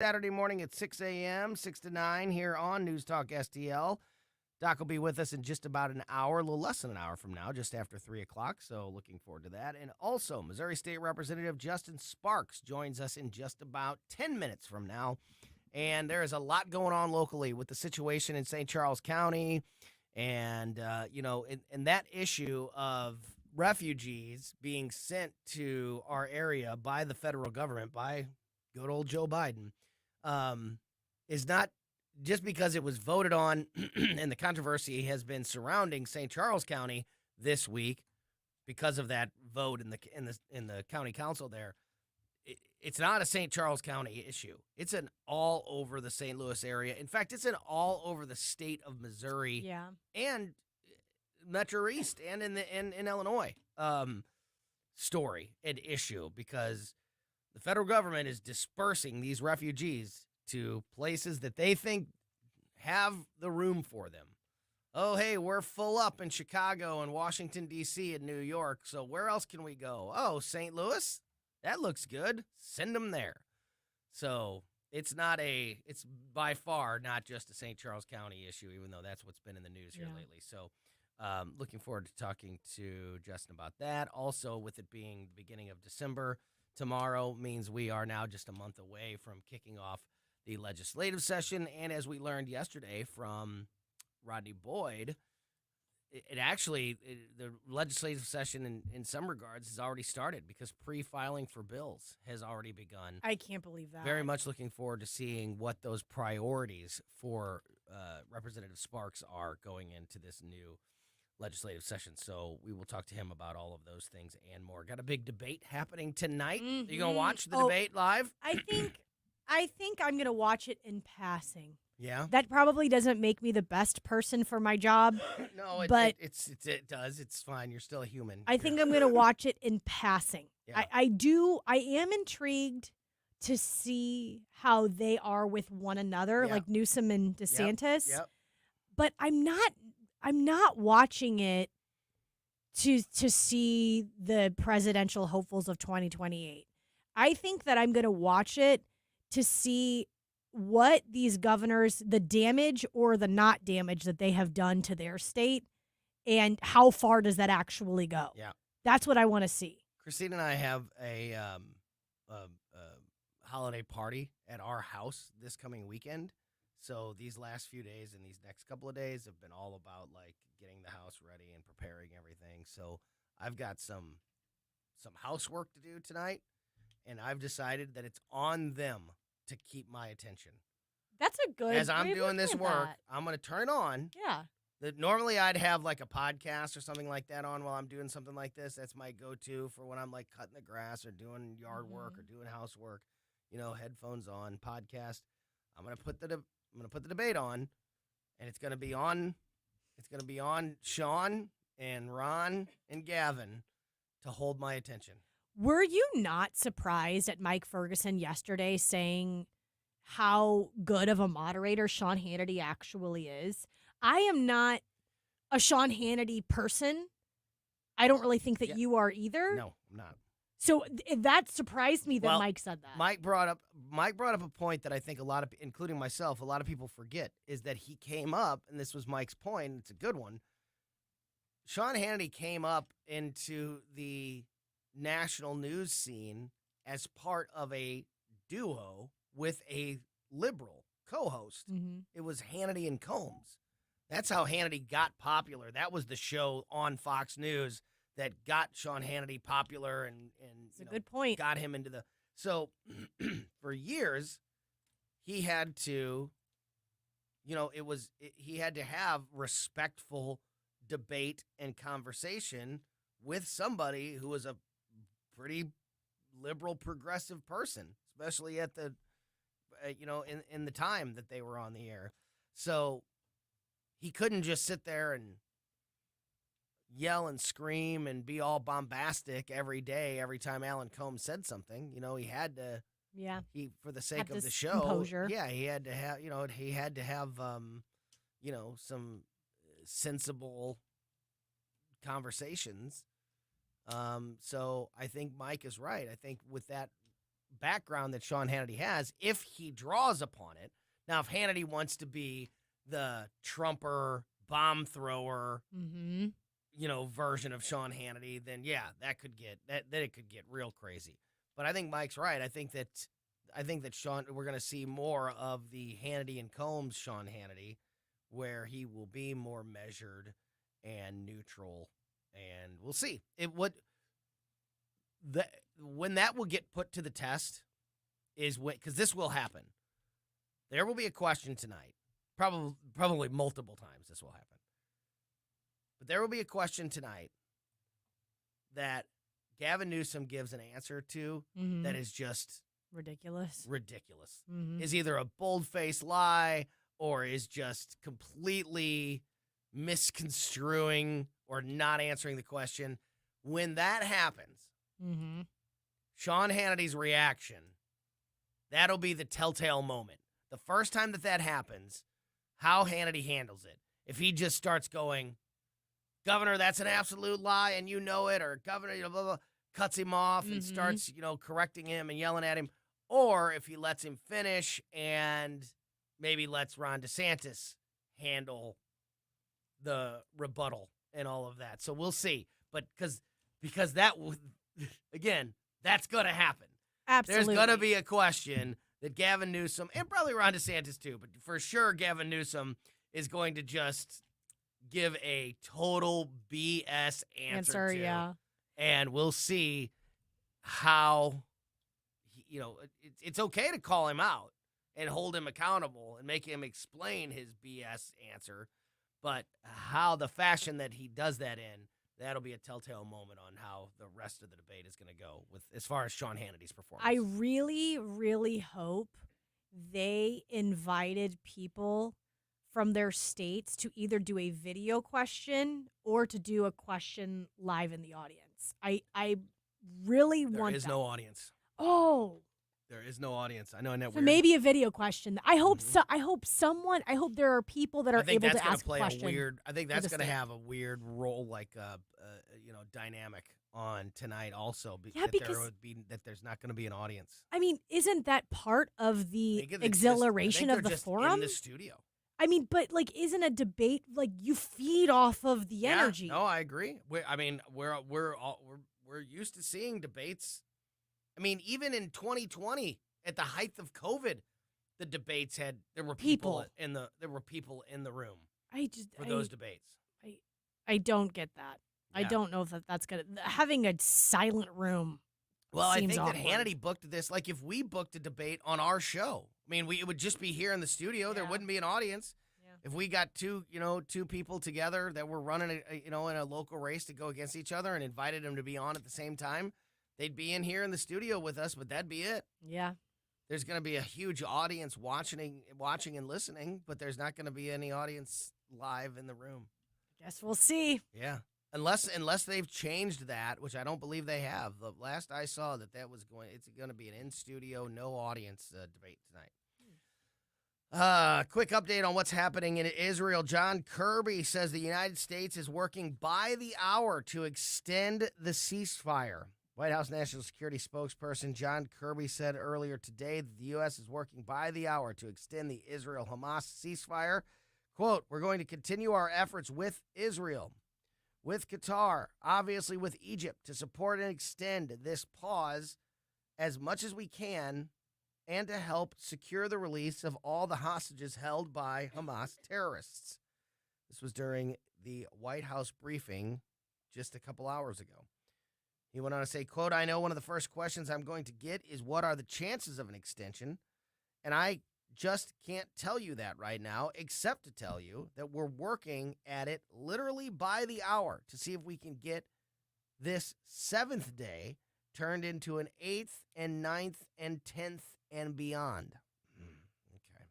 Saturday morning at 6 a.m., 6 to 9 here on News Talk STL. Doc will be with us in just about an hour, a little less than an hour from now, just after 3 o'clock, so looking forward to that. And also, Missouri State Representative Justin Sparks joins us in just about 10 minutes from now. And there is a lot going on locally with the situation in St. Charles County and, and that issue of refugees being sent to our area by the federal government, by good old Joe Biden, is not just because it was voted on and the controversy has been surrounding St. Charles County this week because of that vote in the county council there. It's not a St. Charles County issue. It's an all over the St. Louis area. In fact, it's an all over the state of Missouri and Metro East and in Illinois story and issue, because the federal government is dispersing these refugees to places that they think have the room for them. Oh, hey, we're full up in Chicago and Washington, D.C. and New York, so where else can we go? Oh, St. Louis? That looks good. Send them there. So it's by far not just a St. Charles County issue, even though that's what's been in the news here lately. So looking forward to talking to Justin about that. Also, with it being the beginning of December, tomorrow means we are now just a month away from kicking off the legislative session. And as we learned yesterday from Rodney Boyd, the legislative session in some regards has already started because pre-filing for bills has already begun. I can't believe that. Very much looking forward to seeing what those priorities for Representative Sparks are going into this new legislative session. So we will talk to him about all of those things and more. Got a big debate happening tonight. Are you going to watch the debate live? I think I'm going to watch it in passing. Yeah. That probably doesn't make me the best person for my job. No, but it does. It's fine. You're still a human. I think I'm going to watch it in passing. Yeah. I am intrigued to see how they are with one another, like Newsom and DeSantis. Yep. But I'm not watching it to see the presidential hopefuls of 2028. I think that I'm going to watch it to see what these governors, the damage or the not damage that they have done to their state, and how far does that actually go? Yeah. That's what I want to see. Christine and I have a holiday party at our house this coming weekend. So these last few days and these next couple of days have been all about like getting the house ready and preparing everything. So I've got some housework to do tonight, and I've decided that it's on them to keep my attention. That's a good. As I'm doing this work, I'm going to turn it on. Yeah. Normally I'd have like a podcast or something like that on while I'm doing something like this. That's my go-to for when I'm like cutting the grass or doing yard work or doing housework. Headphones on, podcast. I'm going to put the debate on, and it's going to be on. It's going to be on Sean and Ron and Gavin to hold my attention. Were you not surprised at Mike Ferguson yesterday saying how good of a moderator Sean Hannity actually is? I am not a Sean Hannity person. I don't really think that you are either. No, I'm not. So that surprised me that Mike said that. Mike brought up a point that I think a lot of, including myself, a lot of people forget, is that he came up, and this was Mike's point, it's a good one. Sean Hannity came up into the national news scene as part of a duo with a liberal co-host. Mm-hmm. It was Hannity and Combs. That's how Hannity got popular. That was the show on Fox News that got Sean Hannity popular and a good point. Got him into the. So for years, he had to, he had to have respectful debate and conversation with somebody who was a pretty liberal, progressive person, especially at the, in the time that they were on the air. So he couldn't just sit there and yell and scream and be all bombastic every day, every time Alan Combs said something. He had to. Yeah. For the sake of the show. Composure. Yeah, he had to have, some sensible conversations. So I think Mike is right. I think with that background that Sean Hannity has if he draws upon it. Now, if Hannity wants to be the Trumper, bomb thrower, Mm-hmm. Version of Sean Hannity, then yeah, then it could get real crazy. But I think Mike's right. I think that Sean, we're going to see more of the Hannity and Combs Sean Hannity, where he will be more measured and neutral, and we'll see when that will get put to the test is when, because this will happen. There will be a question tonight, probably multiple times this will happen. But there will be a question tonight that Gavin Newsom gives an answer to that is just ridiculous. Mm-hmm. Is either a bold-faced lie or is just completely misconstruing or not answering the question. When that happens, Sean Hannity's reaction, that'll be the telltale moment. The first time that happens, how Hannity handles it. If he just starts going, Governor, that's an absolute lie, and you know it, or Governor, blah, blah, blah, cuts him off and starts, correcting him and yelling at him, or if he lets him finish and maybe lets Ron DeSantis handle the rebuttal and all of that. So we'll see. But because that would, again, that's going to happen. Absolutely. There's going to be a question that Gavin Newsom, and probably Ron DeSantis too, but for sure Gavin Newsom is going to just give a total BS answer to. Yeah. And we'll see how, it's okay to call him out and hold him accountable and make him explain his BS answer. But how the fashion that he does that in, that'll be a telltale moment on how the rest of the debate is going to go with as far as Sean Hannity's performance. I really, really hope they invited people from their states to either do a video question or to do a question live in the audience. I really want that. There is no audience. Oh. There is no audience. I know, isn't that So weird? maybe a video question. I hope so. I hope there are people that are able to ask questions. I think that's going to have a weird role, like dynamic on tonight also. Because there's not going to be an audience. I mean, isn't that part of the exhilaration of the forum? In the studio. I mean, but isn't a debate you feed off of the energy? No, I agree. We're used to seeing debates. I mean, even in 2020, at the height of COVID, the debates there were people in the room. Those debates. I don't get that. Yeah. I don't know if that's gonna having a silent room. Well, I think awkward. that Hannity booked this. Like if we booked a debate on our show, I mean, it would just be here in the studio. Yeah. There wouldn't be an audience. Yeah. If we got two people together that were running in a local race to go against each other and invited them to be on at the same time, they'd be in here in the studio with us, but that'd be it. Yeah. There's going to be a huge audience watching and listening, but there's not going to be any audience live in the room. Guess we'll see. Yeah. Unless they've changed that, which I don't believe they have. The last I saw it's going to be an in-studio, no audience debate tonight. Quick update on what's happening in Israel. John Kirby says the United States is working by the hour to extend the ceasefire. White House National Security spokesperson John Kirby said earlier today that the U.S. is working by the hour to extend the Israel-Hamas ceasefire. Quote, we're going to continue our efforts with Israel, with Qatar, obviously with Egypt, to support and extend this pause as much as we can and to help secure the release of all the hostages held by Hamas terrorists. This was during the White House briefing just a couple hours ago. He went on to say, quote, I know one of the first questions I'm going to get is what are the chances of an extension? And I just can't tell you that right now, except to tell you that we're working at it literally by the hour to see if we can get this 7th day turned into an 8th and 9th and 10th and beyond. Okay.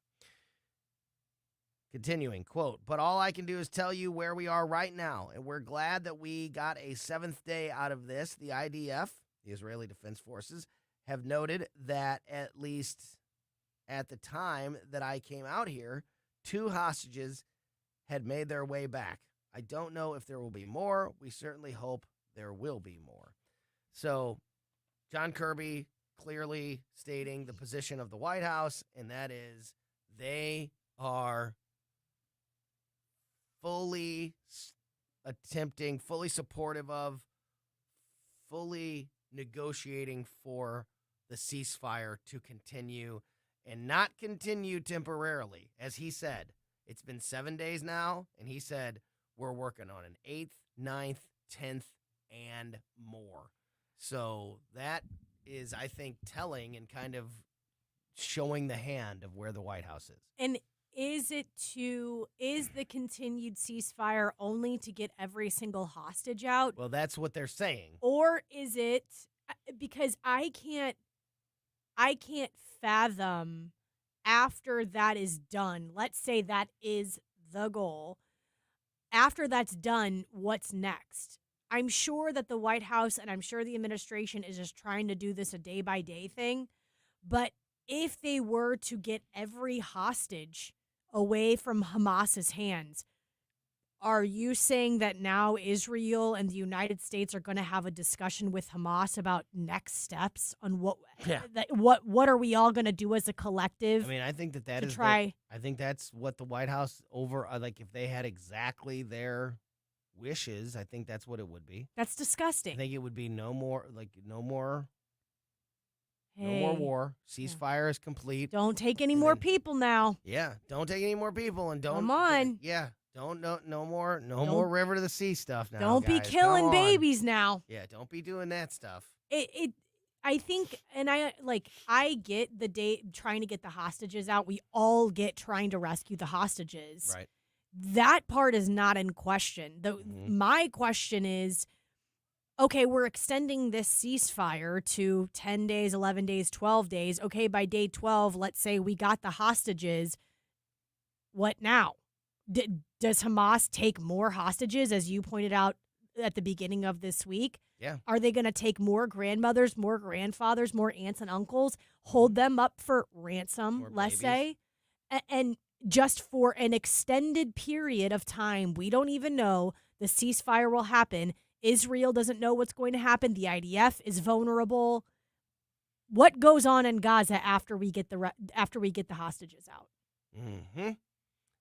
Continuing, quote, but all I can do is tell you where we are right now, and we're glad that we got a 7th day out of this. The IDF, the Israeli Defense Forces, have noted that at least at the time that I came out here, 2 hostages had made their way back. I don't know if there will be more. We certainly hope there will be more. So John Kirby clearly stating the position of the White House, and that is they are fully attempting, fully supportive of, fully negotiating for the ceasefire to continue and not continue temporarily. As he said, it's been 7 days now, and he said, we're working on an 8th, 9th, 10th, and more. So that is, I think, telling and kind of showing the hand of where the White House is. And is the continued ceasefire only to get every single hostage out? Well, that's what they're saying. Or is it, because I can't fathom after that is done, let's say that is the goal, after that's done, what's next? I'm sure that the White House and I'm sure the administration is just trying to do this a day-by-day thing, but if they were to get every hostage away from Hamas's hands, are you saying that now Israel and the United States are going to have a discussion with Hamas about next steps on what are we all going to do as a collective? I mean, I think that to is try. I think that's what the White House like if they had exactly their wishes, I think that's what it would be. That's disgusting. I think it would be no more Hey, war. Ceasefire is complete. don't take any more people now. Yeah, don't take any more people and don't. Come on. Yeah, don't no more river to the sea stuff now. Don't be guys. killing Come on. babies now. Yeah, don't be doing that stuff. I think, and I get trying to get the hostages out. We all get trying to rescue the hostages. Right. That part is not in question. My question is, okay, we're extending this ceasefire to 10 days, 11 days, 12 days. Okay, by day 12, let's say we got the hostages. What now? Does Hamas take more hostages, as you pointed out at the beginning of this week? Yeah. Are they going to take more grandmothers, more grandfathers, more aunts and uncles, hold them up for ransom, let's say, and just for an extended period of time? We don't even know. The ceasefire will happen. Israel doesn't know what's going to happen. The IDF is vulnerable. What goes on in Gaza after we get the hostages out? Mm-hmm.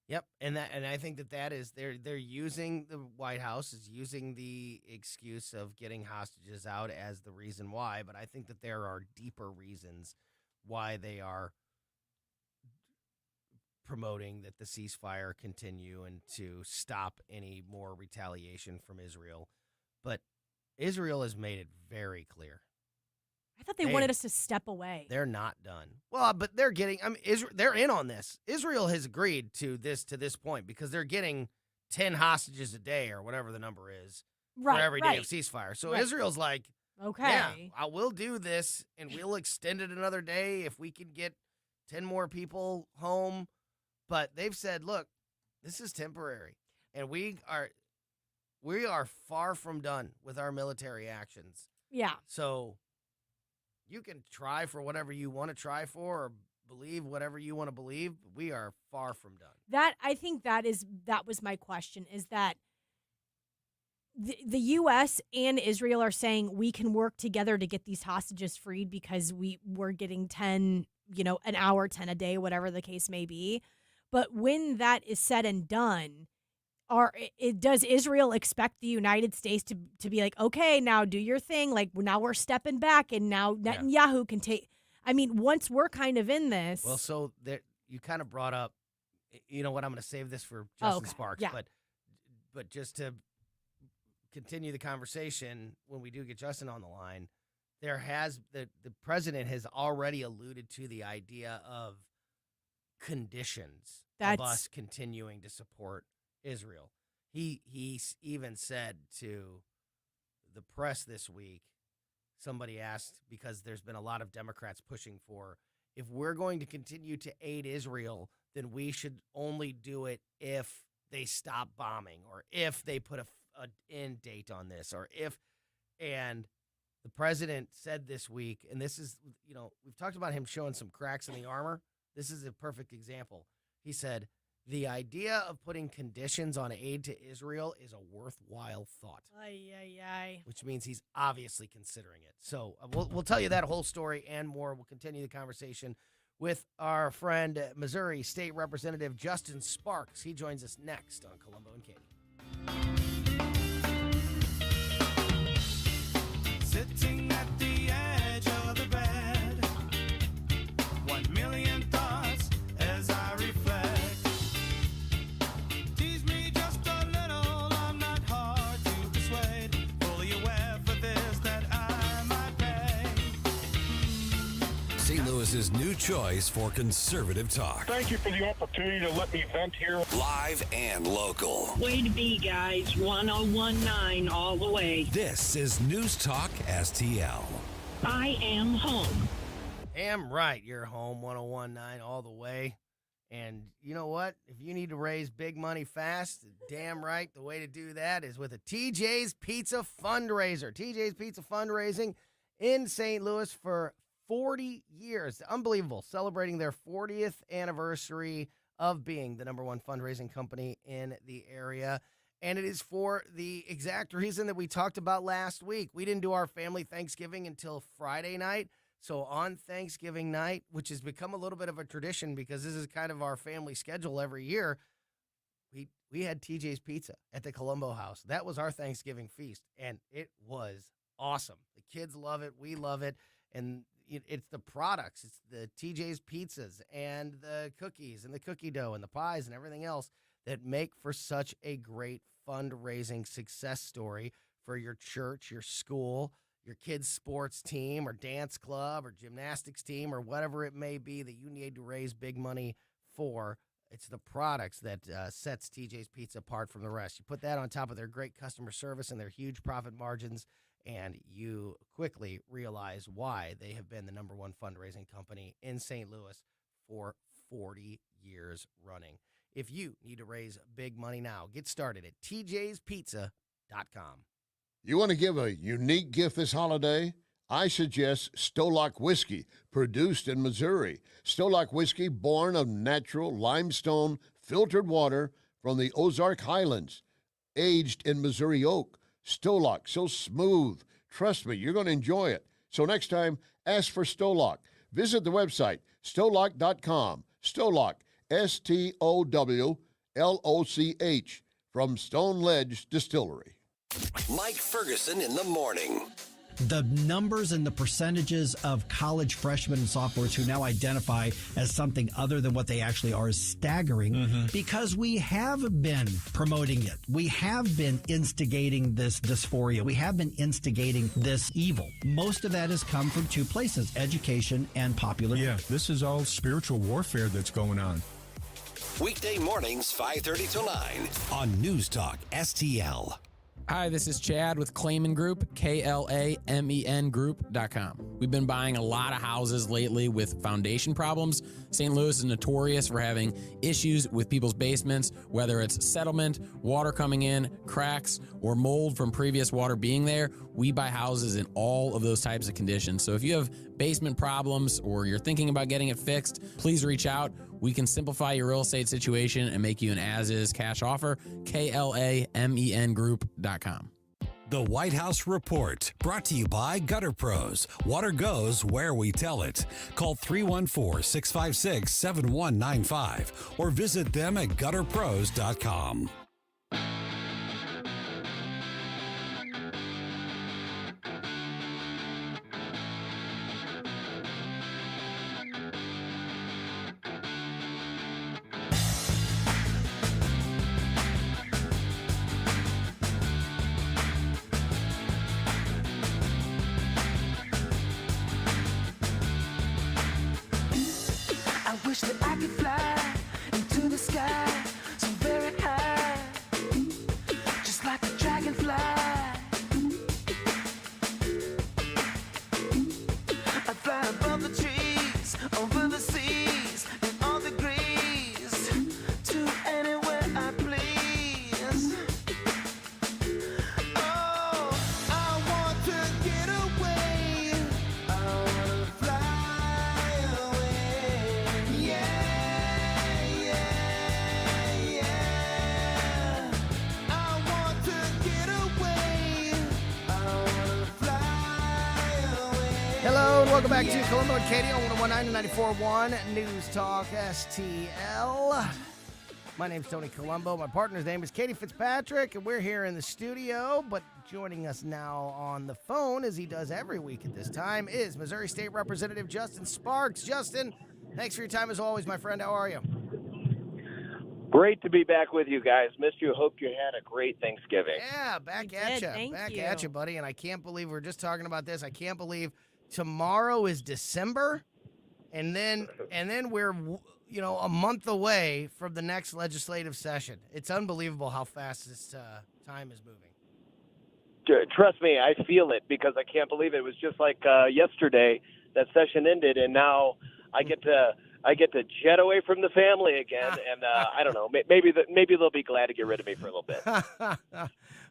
Yep, and I think that is they're using, the White House is using the excuse of getting hostages out as the reason why, but I think that there are deeper reasons why they are promoting that the ceasefire continue and to stop any more retaliation from Israel. But Israel has made it very clear. I thought they wanted us to step away. They're not done. Well, but they're getting, they're in on this. Israel has agreed to this point because they're getting 10 hostages a day or whatever the number is for every day of ceasefire. So Israel's like, okay, yeah, I will do this and we'll extend it another day if we can get 10 more people home. But they've said, look, this is temporary. And we are far from done with our military actions. Yeah. So you can try for whatever you want to try for or believe whatever you want to believe. But we are far from done. I think that was my question, is that the U.S. and Israel are saying we can work together to get these hostages freed because we're getting 10, an hour, 10 a day, whatever the case may be. But when that is said and done, does Israel expect the United States to be like, okay, now do your thing? Like, now we're stepping back and now Netanyahu can take. I mean, once we're kind of in this. Well, so there, you kind of brought up, you know what, I'm going to save this for Justin Sparks. Yeah. But just to continue the conversation, when we do get Justin on the line, the president has already alluded to the idea of conditions of us continuing to support Israel. He even said to the press this week, somebody asked, because there's been a lot of Democrats pushing for, if we're going to continue to aid Israel, then we should only do it if they stop bombing or if they put an end date on this and the president said this week, and this is, we've talked about him showing some cracks in the armor. This is a perfect example. He said, the idea of putting conditions on aid to Israel is a worthwhile thought. Ay, ay, ay. Which means he's obviously considering it. So we'll tell you that whole story and more. We'll continue the conversation with our friend, Missouri State Representative Justin Sparks. He joins us next on Colombo and Katie. Sitting at the edge of the bed, 1 million thoughts as I reflect. Tease me just a little, I'm not hard to persuade. Fully aware for this that I might pay. St. Louis's new choice for conservative talk. Thank you for the opportunity to let me vent here. Live and local. Way to be, guys. 1019 all the way. This is News Talk STL. I am home. Damn right, you're home 1019 all the way. And you know what? If you need to raise big money fast, damn right, the way to do that is with a TJ's Pizza fundraiser. TJ's Pizza fundraising in St. Louis for 40 years. Unbelievable. Celebrating their 40th anniversary of being the number one fundraising company in the area. And it is for the exact reason that we talked about last week. We didn't do our family Thanksgiving until Friday night. So on Thanksgiving night, which has become a little bit of a tradition because this is kind of our family schedule every year, we had TJ's Pizza at the Colombo house. That was our Thanksgiving feast, and it was awesome. The kids love it. We love it. And it's the products. It's the TJ's pizzas and the cookies and the cookie dough and the pies and everything else that make for such a great fundraising success story for your church, your school, your kids' sports team or dance club or gymnastics team or whatever it may be that you need to raise big money for. It's the products that sets TJ's Pizza apart from the rest. You put that on top of their great customer service and their huge profit margins, and you quickly realize why they have been the number one fundraising company in St. Louis for 40 years running. If you need to raise big money now, get started at tjspizza.com. You want to give a unique gift this holiday? I suggest Stolock Whiskey, produced in Missouri. Stolock Whiskey, born of natural limestone filtered water from the Ozark Highlands, aged in Missouri oak. Stolock, so smooth. Trust me, you're going to enjoy it. So next time, ask for Stolock. Visit the website, stolock.com. Stolock, Stowloch, from Stone Ledge Distillery. Mike Ferguson in the morning. The numbers and the percentages of college freshmen and sophomores who now identify as something other than what they actually are is staggering because we have been promoting it. We have been instigating this dysphoria. We have been instigating this evil. Most of that has come from two places, education and popular. Yeah, this is all spiritual warfare that's going on. Weekday mornings, 5:30 to 9 on News Talk STL. Hi, this is Chad with Clayman Group, KLAMEN Group.com. We've been buying a lot of houses lately with foundation problems. St. Louis is notorious for having issues with people's basements, whether it's settlement, water coming in, cracks, or mold from previous water being there. We buy houses in all of those types of conditions. So if you have basement problems or you're thinking about getting it fixed, please reach out. We can simplify your real estate situation and make you an as-is cash offer. KLAMEN Group.com. The White House Report, brought to you by Gutter Pros. Water goes where we tell it. Call 314-656-7195 or visit them at gutterpros.com. I wish that I could fly into the sky so very high, just like a dragonfly. I'd fly above the trees, over the seas, in all degrees, to anywhere I please. Oh, I want to get away. I want to fly away. Yeah, yeah. welcome back to Colombo and Katie on 119 and 94.1 News Talk STL. My name's Tony Colombo. My partner's name is Katie Fitzpatrick, and we're here in the studio. But joining us now on the phone, as he does every week at this time, is Missouri State Representative Justin Sparks. Justin, thanks for your time as always, my friend. How are you? Great to be back with you guys. Missed you. Hope you had a great Thanksgiving. Yeah, back at you. Back at you, buddy. And I can't believe we're just talking about this. I can't believe tomorrow is December, and then we're a month away from the next legislative session. It's unbelievable how fast this time is moving. Trust me, I feel it because I can't believe it was just like yesterday that session ended, and now I get to jet away from the family again, and I don't know. Maybe they'll be glad to get rid of me for a little bit.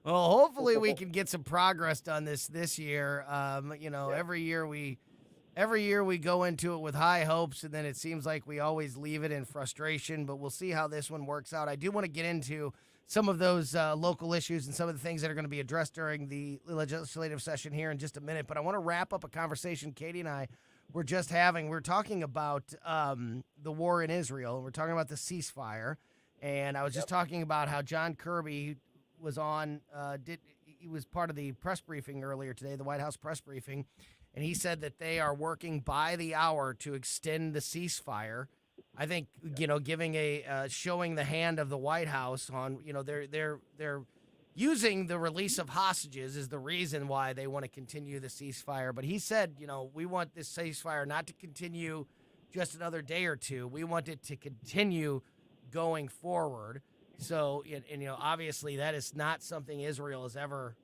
Well, hopefully we can get some progress done this year. Every year we go into it with high hopes, and then it seems like we always leave it in frustration. But we'll see how this one works out. I do want to get into some of those local issues and some of the things that are going to be addressed during the legislative session here in just a minute. But I want to wrap up a conversation Katie and I were just having. We're talking about the war in Israel, and we're talking about the ceasefire. And I was just talking about how John Kirby was on, he was part of the press briefing earlier today, the White House press briefing, and he said that they are working by the hour to extend the ceasefire. I think, giving showing the hand of the White House on, they're using the release of hostages is the reason why they want to continue the ceasefire. But he said, we want this ceasefire not to continue just another day or two. We want it to continue going forward. So, obviously that is not something Israel has ever,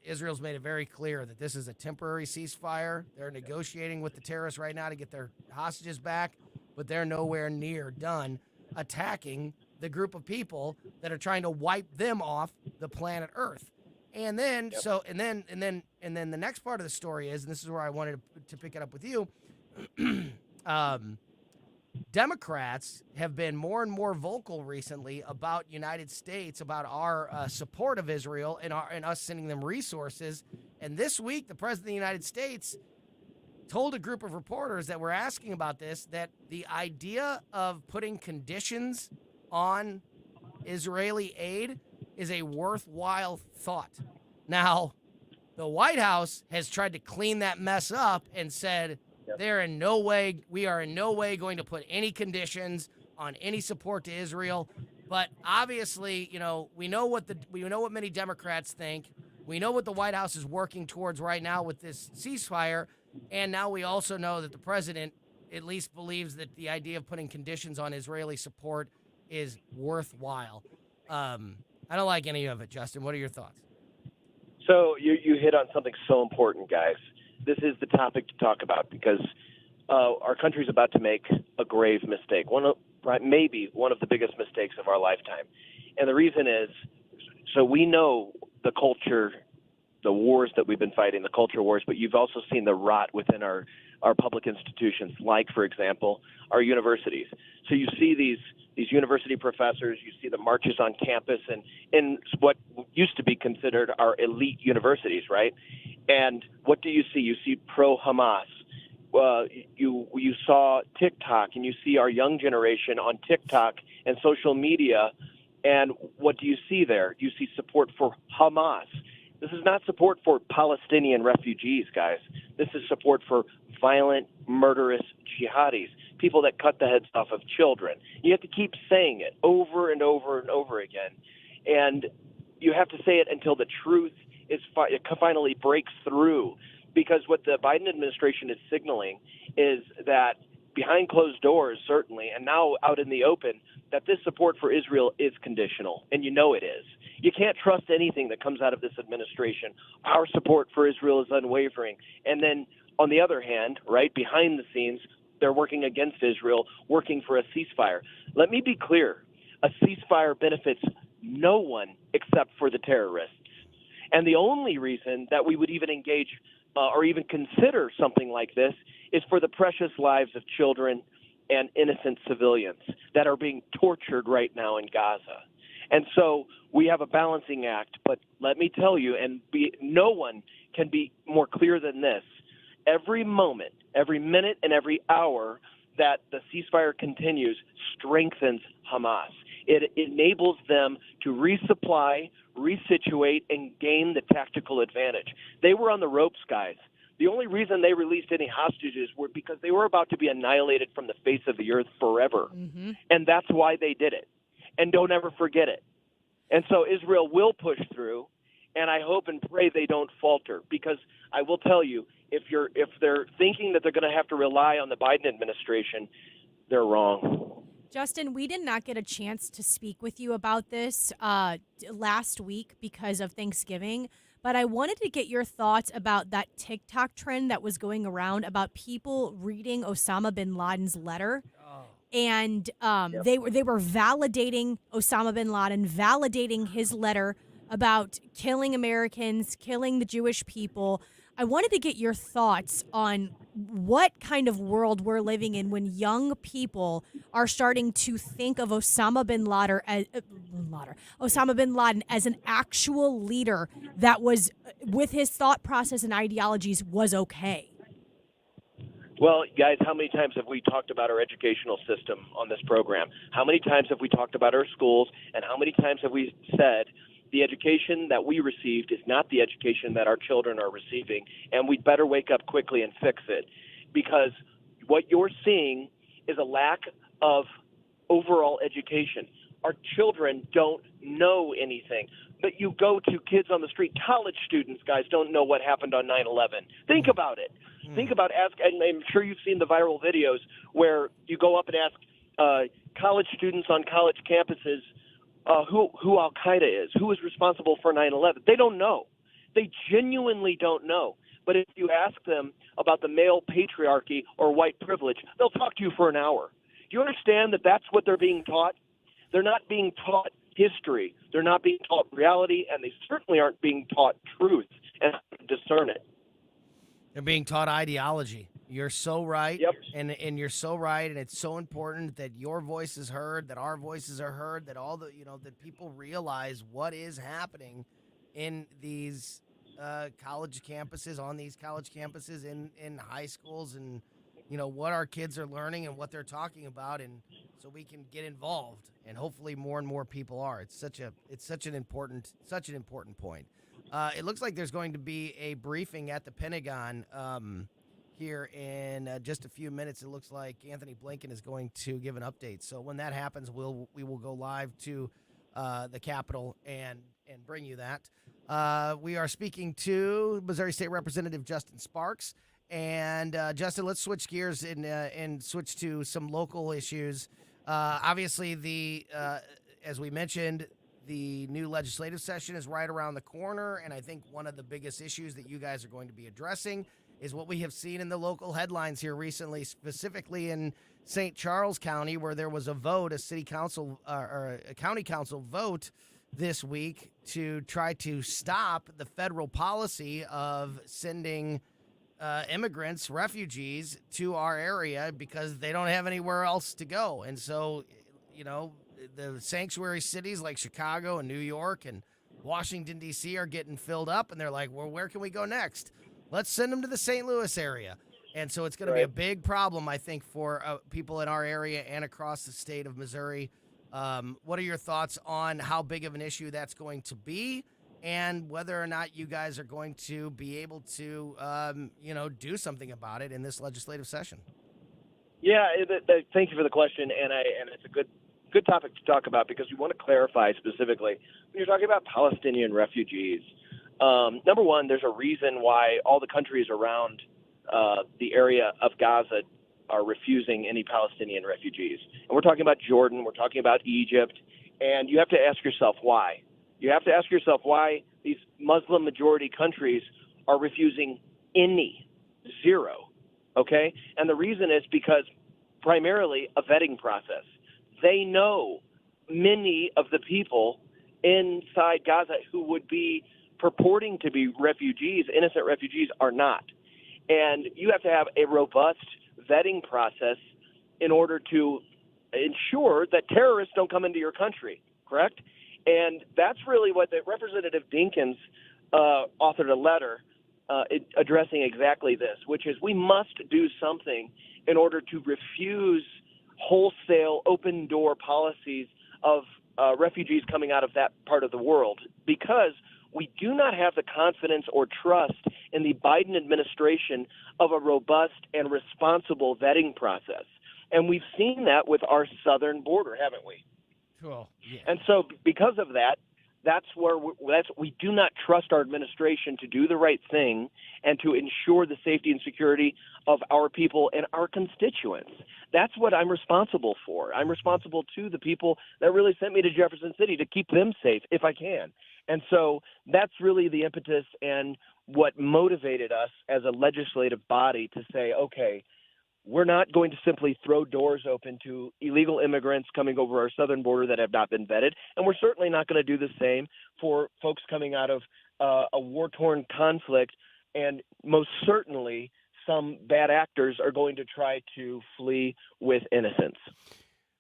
Israel's made it very clear that this is a temporary ceasefire. They're negotiating with the terrorists right now to get their hostages back, but they're nowhere near done attacking the group of people that are trying to wipe them off the planet Earth. And then, and then the next part of the story is, and this is where I wanted to pick it up with you, Democrats have been more and more vocal recently about United States, about our support of Israel and us sending them resources. And this week, the President of the United States told a group of reporters that were asking about this that the idea of putting conditions on Israeli aid is a worthwhile thought. Now, the White House has tried to clean that mess up and said we are in no way going to put any conditions on any support to Israel. But obviously, we know what many Democrats think. We know what the White House is working towards right now with this ceasefire, and now we also know that the president at least believes that the idea of putting conditions on Israeli support is worthwhile. I don't like any of it, Justin. What are your thoughts? So you hit on something so important, guys. This is the topic to talk about because our country's about to make a grave mistake, maybe one of the biggest mistakes of our lifetime. And the reason is, so we know the culture, the wars that we've been fighting, the culture wars, but you've also seen the rot within our public institutions, like, for example, our universities. So you see these university professors, you see the marches on campus and in what used to be considered our elite universities, right? And what do you see? You see pro-Hamas. You saw TikTok, and you see our young generation on TikTok and social media. And what do you see there? You see support for Hamas. This is not support for Palestinian refugees, guys. This is support for violent, murderous jihadis, people that cut the heads off of children. You have to keep saying it over and over and over again. And you have to say it until the truth it finally breaks through. Because what the Biden administration is signaling is that behind closed doors, certainly, and now out in the open, that this support for Israel is conditional, and you know it is. You can't trust anything that comes out of this administration. Our support for Israel is unwavering. And then, on the other hand, right, behind the scenes, they're working against Israel, working for a ceasefire. Let me be clear. A ceasefire benefits no one except for the terrorists. And the only reason that we would even engage or even consider something like this is for the precious lives of children and innocent civilians that are being tortured right now in Gaza. And so we have a balancing act, but let me tell you, no one can be more clear than this, every moment, every minute, and every hour that the ceasefire continues strengthens Hamas. It enables them to resupply, resituate, and gain the tactical advantage. They were on the ropes, guys. The only reason they released any hostages were because they were about to be annihilated from the face of the earth forever. Mm-hmm. And that's why they did it. And don't ever forget it. And so Israel will push through, and I hope and pray they don't falter, because I will tell you, if they're thinking that they're going to have to rely on the Biden administration, they're wrong. Justin, we did not get a chance to speak with you about this last week because of Thanksgiving, but I wanted to get your thoughts about that TikTok trend that was going around about people reading Osama bin Laden's letter. And they were validating Osama bin Laden, validating his letter about killing Americans, killing the Jewish people. I wanted to get your thoughts on what kind of world we're living in when young people are starting to think of Osama bin Laden as an actual leader that was, with his thought process and ideologies, was okay. Well, guys, how many times have we talked about our educational system on this program? How many times have we talked about our schools? And how many times have we said the education that we received is not the education that our children are receiving, and we'd better wake up quickly and fix it? Because what you're seeing is a lack of overall education. Our children don't know anything. But you go to kids on the street, college students, guys, don't know what happened on 9/11. Think about it. Think about and I'm sure you've seen the viral videos where you go up and ask college students on college campuses who Al Qaeda is, who is responsible for 9/11. They don't know. They genuinely don't know. But if you ask them about the male patriarchy or white privilege, they'll talk to you for an hour. Do you understand that that's what they're being taught? They're not being taught history. They're not being taught reality, and they certainly aren't being taught truth and discern it. They're being taught ideology. You're so right. Yep. And you're so right. And it's so important that your voice is heard, that our voices are heard, that all the, that people realize what is happening in these college campuses, on these college campuses, in high schools, and, what our kids are learning and what they're talking about. And so we can get involved, and hopefully more and more people are. It's such an important point. It looks like there's going to be a briefing at the Pentagon here in just a few minutes. It looks like Anthony Blinken is going to give an update. So when that happens, we will go live to the Capitol and bring you that. We are speaking to Missouri State Representative Justin Sparks. And Justin, let's switch gears and switch to some local issues. Obviously, as we mentioned, the new legislative session is right around the corner, and I think one of the biggest issues that you guys are going to be addressing is what we have seen in the local headlines here recently, specifically in St. Charles County, where there was a vote, a city council or a county council vote this week to try to stop the federal policy of sending immigrants, refugees to our area because they don't have anywhere else to go. And so, the sanctuary cities like Chicago and New York and Washington, D.C. are getting filled up, and they're like, well, where can we go next? Let's send them to the St. Louis area. And so it's going to be a big problem, I think, for people in our area and across the state of Missouri. What are your thoughts on how big of an issue that's going to be, and whether or not you guys are going to be able to, do something about it in this legislative session? Yeah, thank you for the question, and it's a good topic to talk about, because we want to clarify specifically when you're talking about Palestinian refugees. Number one, there's a reason why all the countries around the area of Gaza are refusing any Palestinian refugees. And we're talking about Jordan, we're talking about Egypt, and you have to ask yourself why. You have to ask yourself why these Muslim majority countries are refusing zero, okay? And the reason is because primarily a vetting process. They know many of the people inside Gaza who would be purporting to be refugees, innocent refugees, are not. And you have to have a robust vetting process in order to ensure that terrorists don't come into your country, correct? And that's really what Representative Dinkins authored a letter addressing exactly this, which is we must do something in order to refuse wholesale open door policies of refugees coming out of that part of the world, because we do not have the confidence or trust in the Biden administration of a robust and responsible vetting process. And we've seen that with our southern border, haven't we? Cool. Yeah. And so because of that, we do not trust our administration to do the right thing and to ensure the safety and security of our people and our constituents. That's what I'm responsible for. I'm responsible to the people that really sent me to Jefferson City to keep them safe if I can. And so that's really the impetus and what motivated us as a legislative body to say, okay, we're not going to simply throw doors open to illegal immigrants coming over our southern border that have not been vetted, and we're certainly not going to do the same for folks coming out of a war-torn conflict, and most certainly some bad actors are going to try to flee with innocence.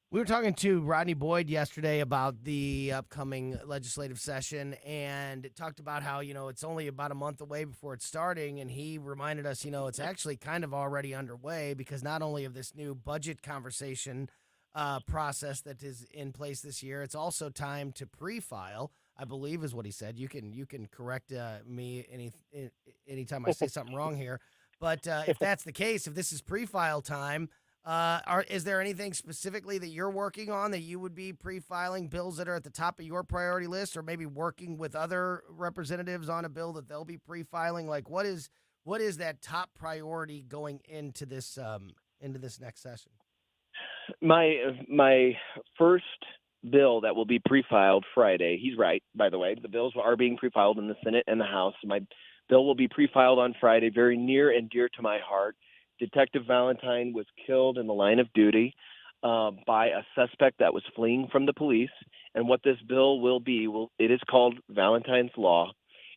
We were talking to Rodney Boyd yesterday about the upcoming legislative session, and it talked about how, it's only about a month away before it's starting, and he reminded us, it's actually kind of already underway, because not only of this new budget conversation process that is in place this year, it's also time to pre-file, I believe is what he said. You can correct me anytime I say something wrong here, but if that's the case, if this is pre-file time, is there anything specifically that you're working on that you would be pre-filing, bills that are at the top of your priority list, or maybe working with other representatives on a bill that they'll be pre-filing? Like, what is that top priority going into this next session? My first bill that will be pre-filed Friday. He's right, by the way. The bills are being pre-filed in the Senate and the House. My bill will be pre-filed on Friday, very near and dear to my heart. Detective Valentine was killed in the line of duty by a suspect that was fleeing from the police. And what this bill will be, it is called Valentine's Law,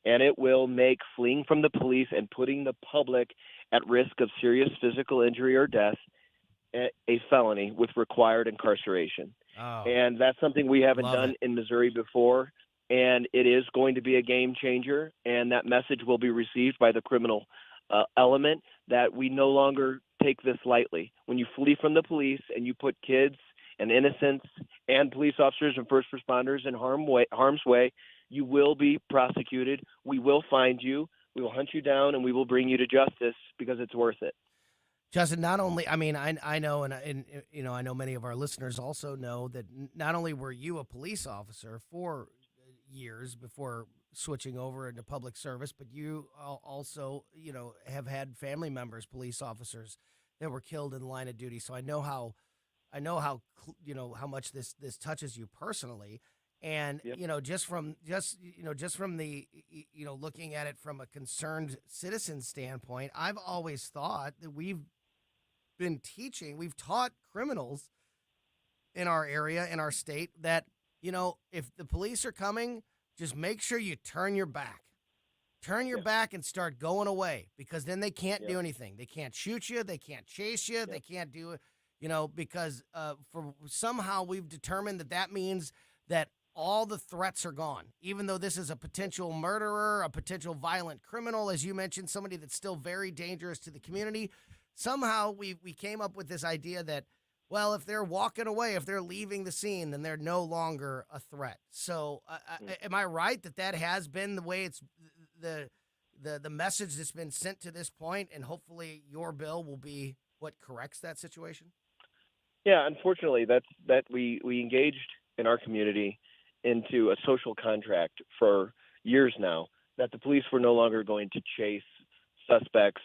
and it will make fleeing from the police and putting the public at risk of serious physical injury or death a felony with required incarceration. Oh, and that's something we haven't done it. in Missouri before, and it is going to be a game changer, and that message will be received by the criminal element that we no longer take this lightly. When you flee from the police and you put kids and innocents and police officers and first responders in harm's way, you will be prosecuted. We will find you. We will hunt you down, and we will bring you to justice because it's worth it. Justin, not only, I know, and I know many of our listeners also know that not only were you a police officer for years before switching over into public service, but you also, have had family members, police officers that were killed in the line of duty. So I know how much this touches you personally. And, Yep. just from the, looking at it from a concerned citizen standpoint, I've always thought that we've taught criminals in our area, in our state, that, if the police are coming, just make sure you turn your back. Turn your back and start going away, because then they can't do anything. They can't shoot you. They can't chase you. They can't do it, because for somehow we've determined that means that all the threats are gone, even though this is a potential murderer, a potential violent criminal, as you mentioned, somebody that's still very dangerous to the community. Somehow we came up with this idea that, well, if they're walking away, if they're leaving the scene, then they're no longer a threat. So am I right that has been the way it's the message that's been sent to this point, and hopefully your bill will be what corrects that situation? Yeah, unfortunately, that we engaged in our community into a social contract for years now that the police were no longer going to chase suspects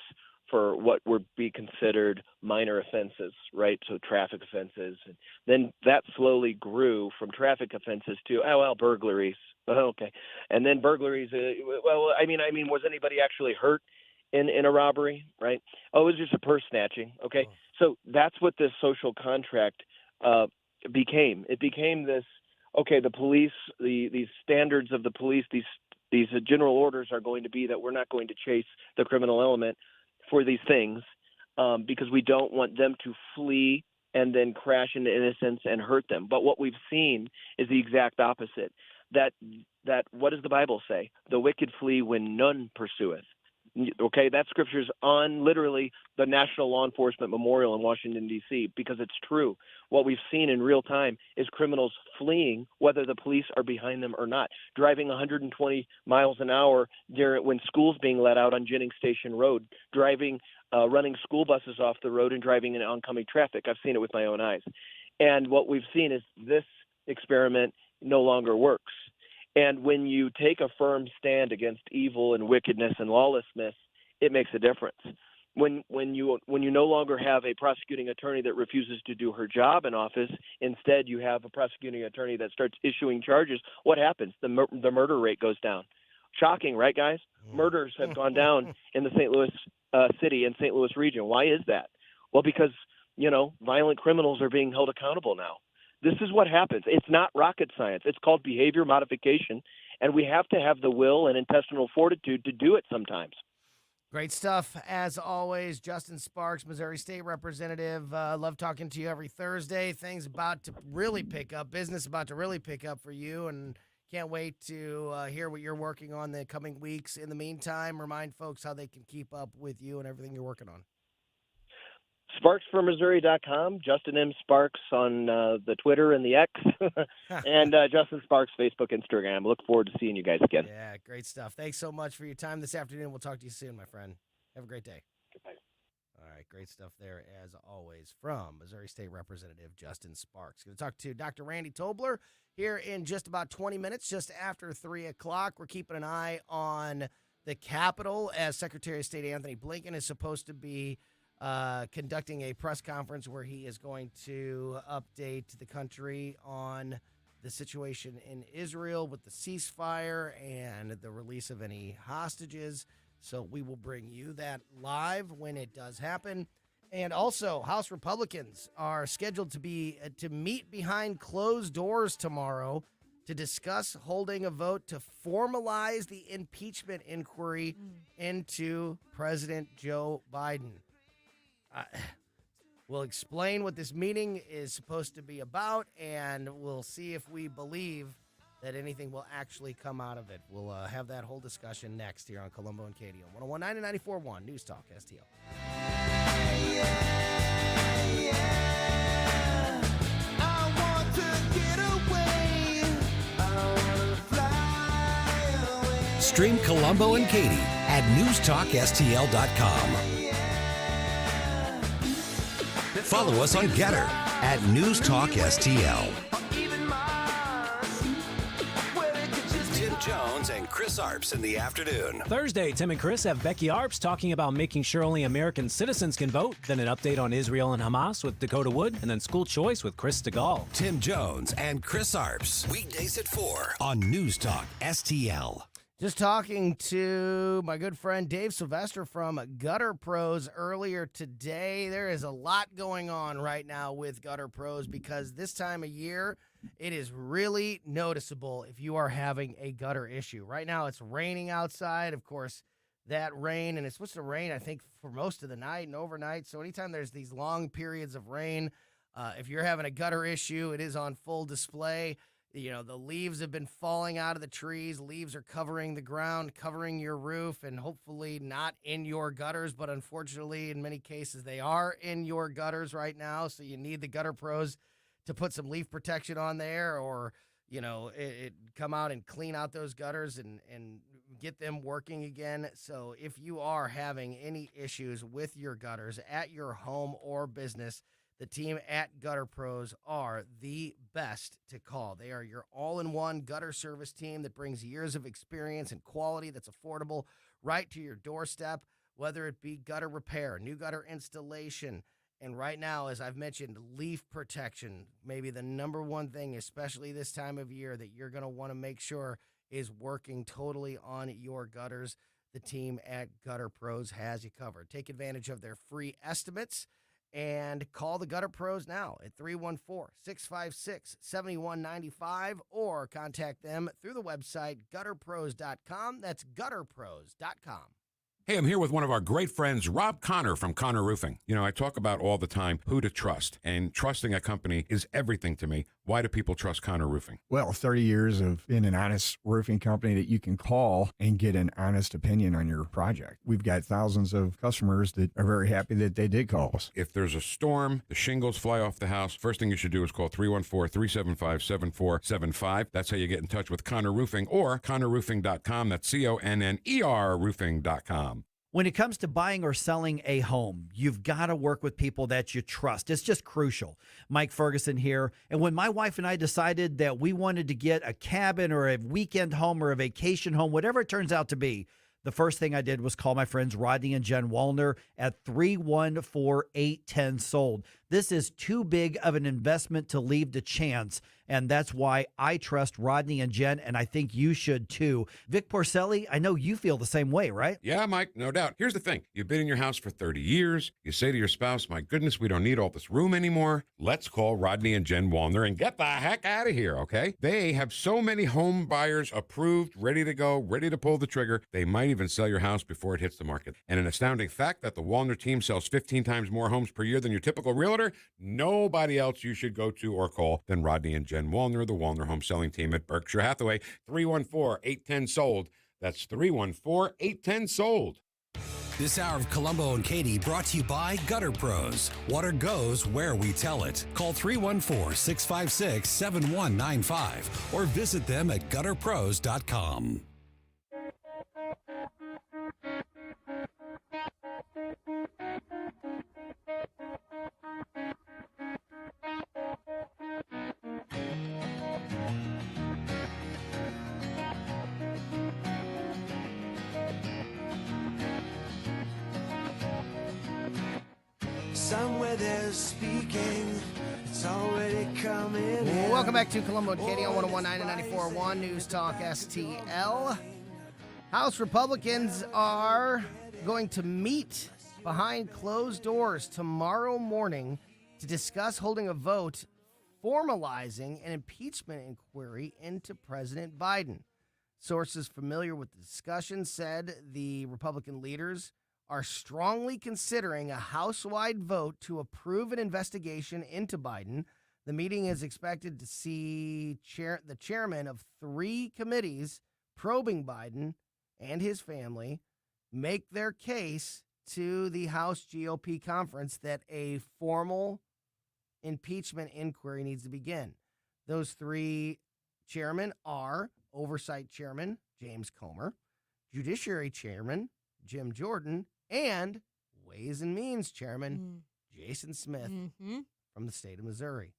for what would be considered minor offenses, right? So traffic offenses. And then that slowly grew from traffic offenses to, burglaries. Okay. And then burglaries, was anybody actually hurt in a robbery, right? Oh, it was just a purse snatching, okay? Oh. So that's what this social contract became. It became this, okay, the police, these standards of the police, these general orders are going to be that we're not going to chase the criminal element for these things because we don't want them to flee and then crash into innocence and hurt them. But what we've seen is the exact opposite. That what does the Bible say? The wicked flee when none pursueth. Okay, that scripture's on literally the National Law Enforcement Memorial in Washington, D.C., because it's true. What we've seen in real time is criminals fleeing, whether the police are behind them or not, driving 120 miles an hour when school's being let out on Jennings Station Road, running school buses off the road and driving in oncoming traffic. I've seen it with my own eyes. And what we've seen is this experiment no longer works. And when you take a firm stand against evil and wickedness and lawlessness, it makes a difference. When you no longer have a prosecuting attorney that refuses to do her job in office, instead you have a prosecuting attorney that starts issuing charges, what happens? The murder rate goes down. Shocking, right, guys? Murders have gone down in the St. Louis city and St. Louis region. Why is that? Well, because, violent criminals are being held accountable now. This is what happens. It's not rocket science. It's called behavior modification, and we have to have the will and intestinal fortitude to do it sometimes. Great stuff, as always. Justin Sparks, Missouri State Representative. Love talking to you every Thursday. Things about to really pick up, business about to really pick up for you, and can't wait to hear what you're working on the coming weeks. In the meantime, remind folks how they can keep up with you and everything you're working on. SparksForMissouri.com, Justin M. Sparks on the Twitter and the X, and Justin Sparks Facebook, Instagram. Look forward to seeing you guys again. Yeah, great stuff. Thanks so much for your time this afternoon. We'll talk to you soon, my friend. Have a great day. Goodbye. All right, great stuff there, as always, from Missouri State Representative Justin Sparks. Going to talk to Dr. Randy Tobler here in just about 20 minutes, just after 3 o'clock. We're keeping an eye on the Capitol as Secretary of State Anthony Blinken is supposed to be conducting a press conference where he is going to update the country on the situation in Israel with the ceasefire and the release of any hostages. So we will bring you that live when it does happen. And also, House Republicans are scheduled to meet behind closed doors tomorrow to discuss holding a vote to formalize the impeachment inquiry into President Joe Biden. We'll explain what this meeting is supposed to be about, and we'll see if we believe that anything will actually come out of it. We'll have that whole discussion next here on Colombo and Katie on 101.9 and 94.1 News Talk STL. I want to get away. I want to fly away. Stream Colombo and Katie at newstalkstl.com. Follow us on Getter at News Talk STL. Tim Jones and Chris Arps in the afternoon. Thursday, Tim and Chris have Becky Arps talking about making sure only American citizens can vote, then an update on Israel and Hamas with Dakota Wood, and then school choice with Chris DeGaulle. Tim Jones and Chris Arps, weekdays at 4 on News Talk STL. Just talking to my good friend Dave Sylvester from Gutter Pros earlier today. There is a lot going on right now with Gutter Pros because this time of year, it is really noticeable if you are having a gutter issue. Right now, it's raining outside. Of course, that rain, and it's supposed to rain, I think, for most of the night and overnight. So anytime there's these long periods of rain, if you're having a gutter issue, it is on full display. You know, the leaves have been falling out of the trees. Leaves are covering the ground, covering your roof, and hopefully not in your gutters. But unfortunately, in many cases, they are in your gutters right now. So you need the Gutter Pros to put some leaf protection on there or, you know, come out and clean out those gutters and get them working again. So if you are having any issues with your gutters at your home or business, the team at Gutter Pros are the best to call. They are your all-in-one gutter service team that brings years of experience and quality that's affordable right to your doorstep, whether it be gutter repair, new gutter installation, and right now, as I've mentioned, leaf protection, maybe the number one thing, especially this time of year, that you're going to want to make sure is working totally on your gutters. The team at Gutter Pros has you covered. Take advantage of their free estimates and call the Gutter Pros now at 314-656-7195 or contact them through the website gutterpros.com. That's gutterpros.com. Hey, I'm here with one of our great friends, Rob Connor from Connor Roofing. You know, I talk about all the time who to trust, and trusting a company is everything to me. Why do people trust Connor Roofing? Well, 30 years of being an honest roofing company that you can call and get an honest opinion on your project. We've got thousands of customers that are very happy that they did call us. If there's a storm, the shingles fly off the house, first thing you should do is call 314-375-7475. That's how you get in touch with Connor Roofing or ConnorRoofing.com. That's CONNER roofing.com. When it comes to buying or selling a home, you've got to work with people that you trust. It's just crucial. Mike Ferguson here. And when my wife and I decided that we wanted to get a cabin or a weekend home or a vacation home, whatever it turns out to be, the first thing I did was call my friends Rodney and Jen Wallner at 314-810-SOLD. This is too big of an investment to leave to chance, and that's why I trust Rodney and Jen, and I think you should too. Vic Porcelli, I know you feel the same way, right? Yeah, Mike, no doubt. Here's the thing. You've been in your house for 30 years. You say to your spouse, my goodness, we don't need all this room anymore. Let's call Rodney and Jen Wallner and get the heck out of here, okay? They have so many home buyers approved, ready to go, ready to pull the trigger. They might even sell your house before it hits the market. And an astounding fact that the Wallner team sells 15 times more homes per year than your typical realtor. Nobody else you should go to or call than Rodney and Jen Wallner, the Wallner home selling team at Berkshire Hathaway. 314-810-SOLD. That's 314-810-SOLD. This hour of Colombo and Katie brought to you by Gutter Pros. Water goes where we tell it. Call 314-656-7195 or visit them at gutterpros.com. Somewhere they're speaking, it's already coming. Welcome back to Colombo and Katie on 101.9 and 94.1 News Talk STL. House Republicans are going to meet behind closed doors tomorrow morning to discuss holding a vote formalizing an impeachment inquiry into President Biden. Sources familiar with the discussion said the Republican leaders are strongly considering a House-wide vote to approve an investigation into Biden. The meeting is expected to see the chairman of 3 committees probing Biden and his family make their case to the House GOP conference that a formal impeachment inquiry needs to begin. Those 3 chairmen are Oversight Chairman James Comer, Judiciary Chairman Jim Jordan, and Ways and Means Chairman Jason Smith from the state of Missouri.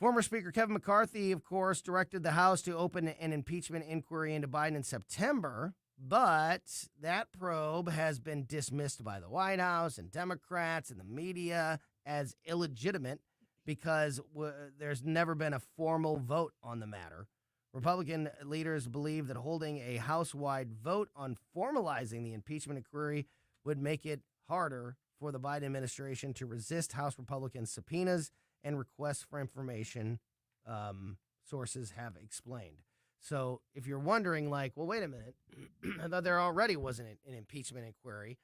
Former Speaker Kevin McCarthy, of course, directed the House to open an impeachment inquiry into Biden in September, but that probe has been dismissed by the White House and Democrats and the media as illegitimate because there's never been a formal vote on the matter. Republican leaders believe that holding a House-wide vote on formalizing the impeachment inquiry would make it harder for the Biden administration to resist House Republican subpoenas and requests for information, sources have explained. So if you're wondering, like, well, wait a minute, I thought there already wasn't an impeachment inquiry.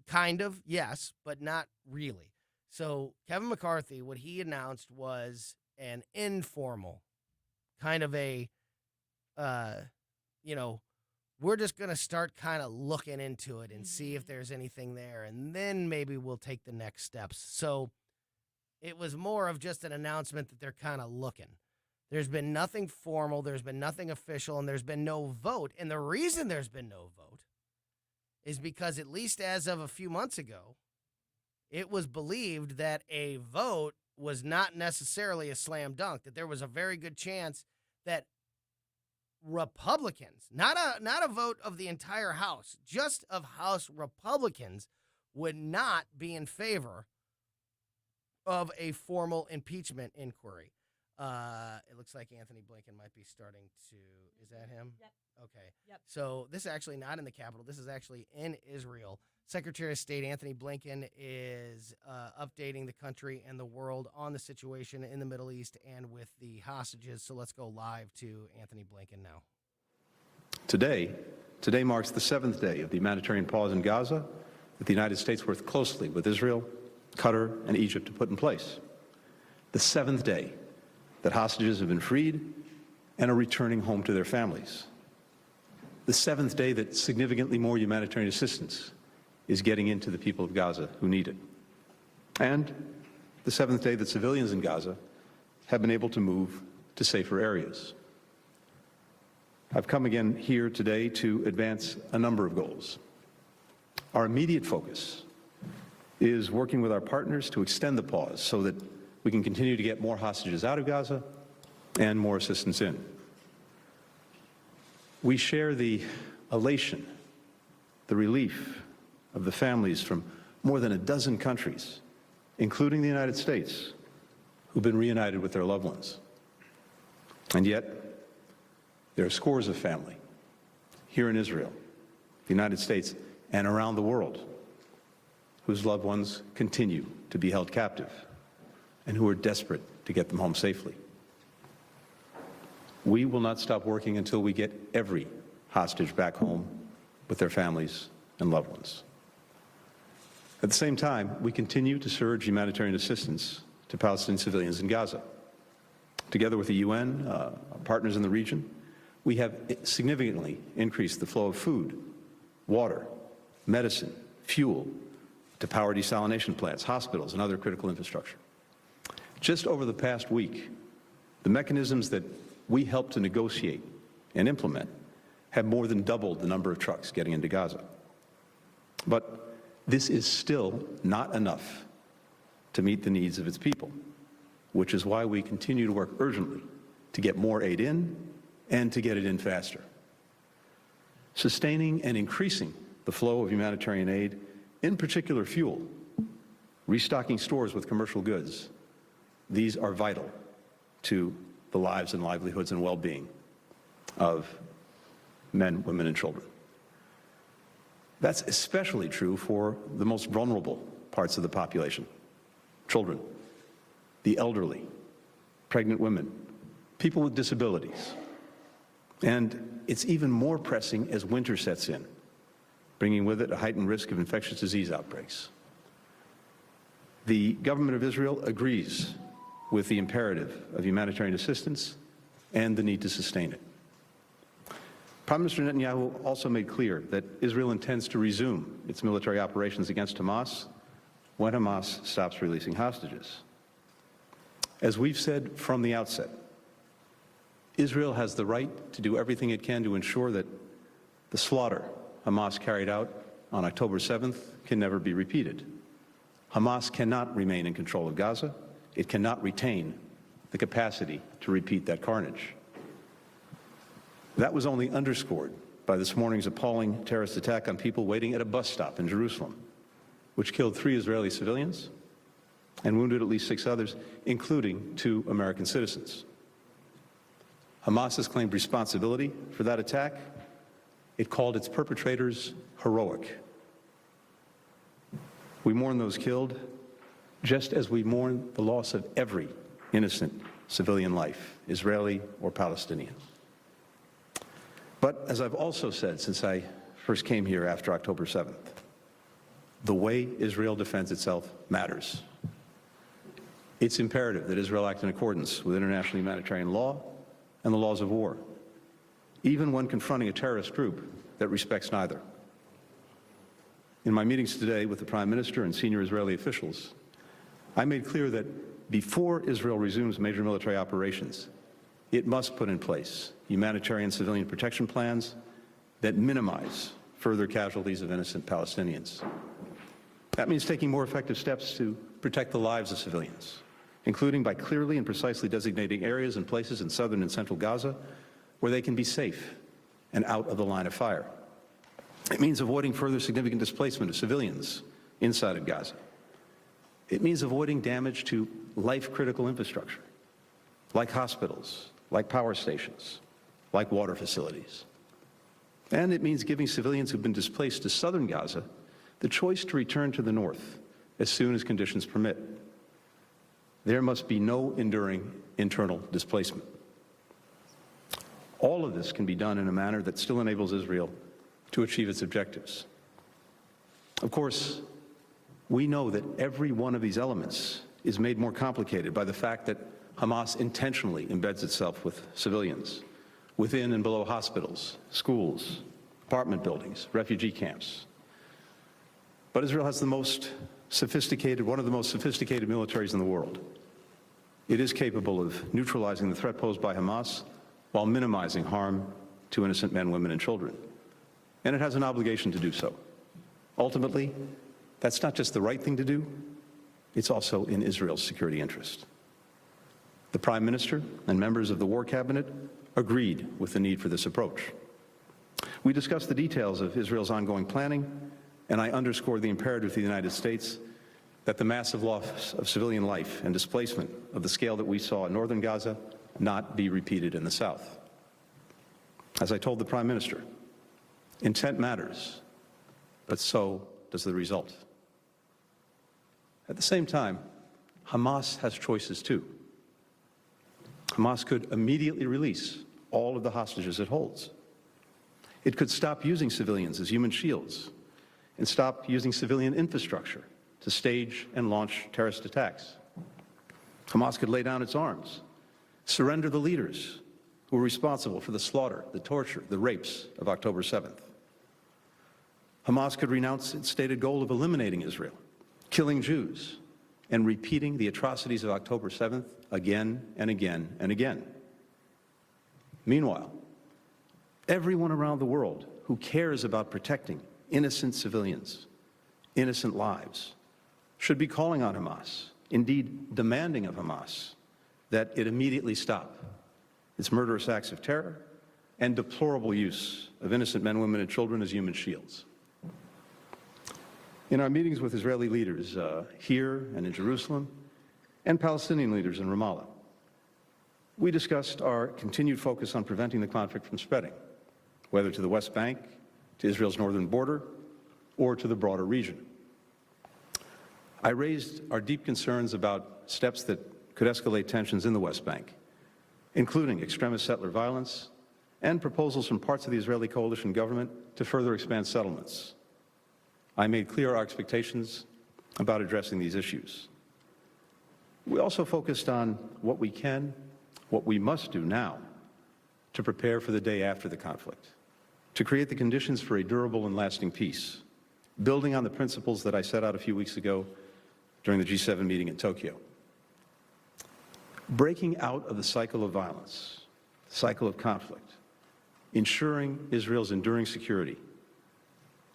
Kind of, yes, but not really. So Kevin McCarthy, what he announced was an informal kind of a, we're just going to start kind of looking into it and see if there's anything there, and then maybe we'll take the next steps. So it was more of just an announcement that they're kind of looking. There's been nothing formal, there's been nothing official, and there's been no vote. And the reason there's been no vote is because, at least as of a few months ago, it was believed that a vote was not necessarily a slam dunk, that there was a very good chance that Republicans, not a vote of the entire House, just of House Republicans, would not be in favor of a formal impeachment inquiry. It looks like Anthony Blinken might be starting to, is that him? Yep. Okay. Yep. So this is actually not in the Capitol. This is actually in Israel. Secretary of State Anthony Blinken is updating the country and the world on the situation in the Middle East and with the hostages. So let's go live to Anthony Blinken now. Today marks the 7th day of the humanitarian pause in Gaza that the United States worked closely with Israel, Qatar, and Egypt to put in place. the seventh day that hostages have been freed and are returning home to their families. The seventh day that significantly more humanitarian assistance is getting into the people of Gaza who need it. And the seventh day that civilians in Gaza have been able to move to safer areas. I've come again here today to advance a number of goals. Our immediate focus is working with our partners to extend the pause so that we can continue to get more hostages out of Gaza and more assistance in. We share the elation, the relief of the families from more than a dozen countries, including the United States, who've been reunited with their loved ones. And yet, there are scores of family here in Israel, the United States, and around the world whose loved ones continue to be held captive and who are desperate to get them home safely. We will not stop working until we get every hostage back home with their families and loved ones. At the same time, we continue to surge humanitarian assistance to Palestinian civilians in Gaza. Together with the UN, our partners in the region, we have significantly increased the flow of food, water, medicine, fuel to power desalination plants, hospitals, and other critical infrastructure. Just over the past week, the mechanisms that we helped to negotiate and implement have more than doubled the number of trucks getting into Gaza. But this is still not enough to meet the needs of its people, which is why we continue to work urgently to get more aid in and to get it in faster. Sustaining and increasing the flow of humanitarian aid, in particular fuel, restocking stores with commercial goods, these are vital to the lives and livelihoods and well-being of men, women, and children. That's especially true for the most vulnerable parts of the population: children, the elderly, pregnant women, people with disabilities. And it's even more pressing as winter sets in, bringing with it a heightened risk of infectious disease outbreaks. The government of Israel agrees with the imperative of humanitarian assistance and the need to sustain it. Prime Minister Netanyahu also made clear that Israel intends to resume its military operations against Hamas when Hamas stops releasing hostages. As we've said from the outset, Israel has the right to do everything it can to ensure that the slaughter Hamas carried out on October 7th can never be repeated. Hamas cannot remain in control of Gaza. It cannot retain the capacity to repeat that carnage. That was only underscored by this morning's appalling terrorist attack on people waiting at a bus stop in Jerusalem, which killed 3 Israeli civilians and wounded at least 6 others, including 2 American citizens. Hamas has claimed responsibility for that attack. It called its perpetrators heroic. We mourn those killed, just as we mourn the loss of every innocent civilian life, Israeli or Palestinian. But as I've also said since I first came here after October 7th, the way Israel defends itself matters. It's imperative that Israel act in accordance with international humanitarian law and the laws of war, even when confronting a terrorist group that respects neither. In my meetings today with the Prime Minister and senior Israeli officials, I made clear that before Israel resumes major military operations, it must put in place humanitarian civilian protection plans that minimize further casualties of innocent Palestinians. That means taking more effective steps to protect the lives of civilians, including by clearly and precisely designating areas and places in southern and central Gaza where they can be safe and out of the line of fire. It means avoiding further significant displacement of civilians inside of Gaza. It means avoiding damage to life-critical infrastructure, like hospitals, like power stations, like water facilities. And it means giving civilians who've been displaced to southern Gaza the choice to return to the north as soon as conditions permit. There must be no enduring internal displacement. All of this can be done in a manner that still enables Israel to achieve its objectives. Of course, we know that every one of these elements is made more complicated by the fact that Hamas intentionally embeds itself with civilians within and below hospitals, schools, apartment buildings, refugee camps. But Israel has one of the most sophisticated militaries in the world. It is capable of neutralizing the threat posed by Hamas while minimizing harm to innocent men, women, and children. And it has an obligation to do so. Ultimately, that's not just the right thing to do, it's also in Israel's security interest. The Prime Minister and members of the War Cabinet agreed with the need for this approach. We discussed the details of Israel's ongoing planning, and I underscored the imperative to the United States that the massive loss of civilian life and displacement of the scale that we saw in northern Gaza not be repeated in the south. As I told the Prime Minister, intent matters, but so does the result. At the same time, Hamas has choices too. Hamas could immediately release all of the hostages it holds. It could stop using civilians as human shields and stop using civilian infrastructure to stage and launch terrorist attacks. Hamas could lay down its arms, surrender the leaders who were responsible for the slaughter, the torture, the rapes of October 7th. Hamas could renounce its stated goal of eliminating Israel, killing Jews, and repeating the atrocities of October 7th again and again and again. Meanwhile, everyone around the world who cares about protecting innocent civilians, innocent lives, should be calling on Hamas, indeed demanding of Hamas, that it immediately stop its murderous acts of terror and deplorable use of innocent men, women, and children as human shields. In our meetings with Israeli leaders here and in Jerusalem, and Palestinian leaders in Ramallah, we discussed our continued focus on preventing the conflict from spreading, whether to the West Bank, to Israel's northern border, or to the broader region. I raised our deep concerns about steps that could escalate tensions in the West Bank, including extremist settler violence and proposals from parts of the Israeli coalition government to further expand settlements. I made clear our expectations about addressing these issues. We also focused on what we can, what we must do now to prepare for the day after the conflict, to create the conditions for a durable and lasting peace, building on the principles that I set out a few weeks ago during the G7 meeting in Tokyo. Breaking out of the cycle of violence, the cycle of conflict, ensuring Israel's enduring security,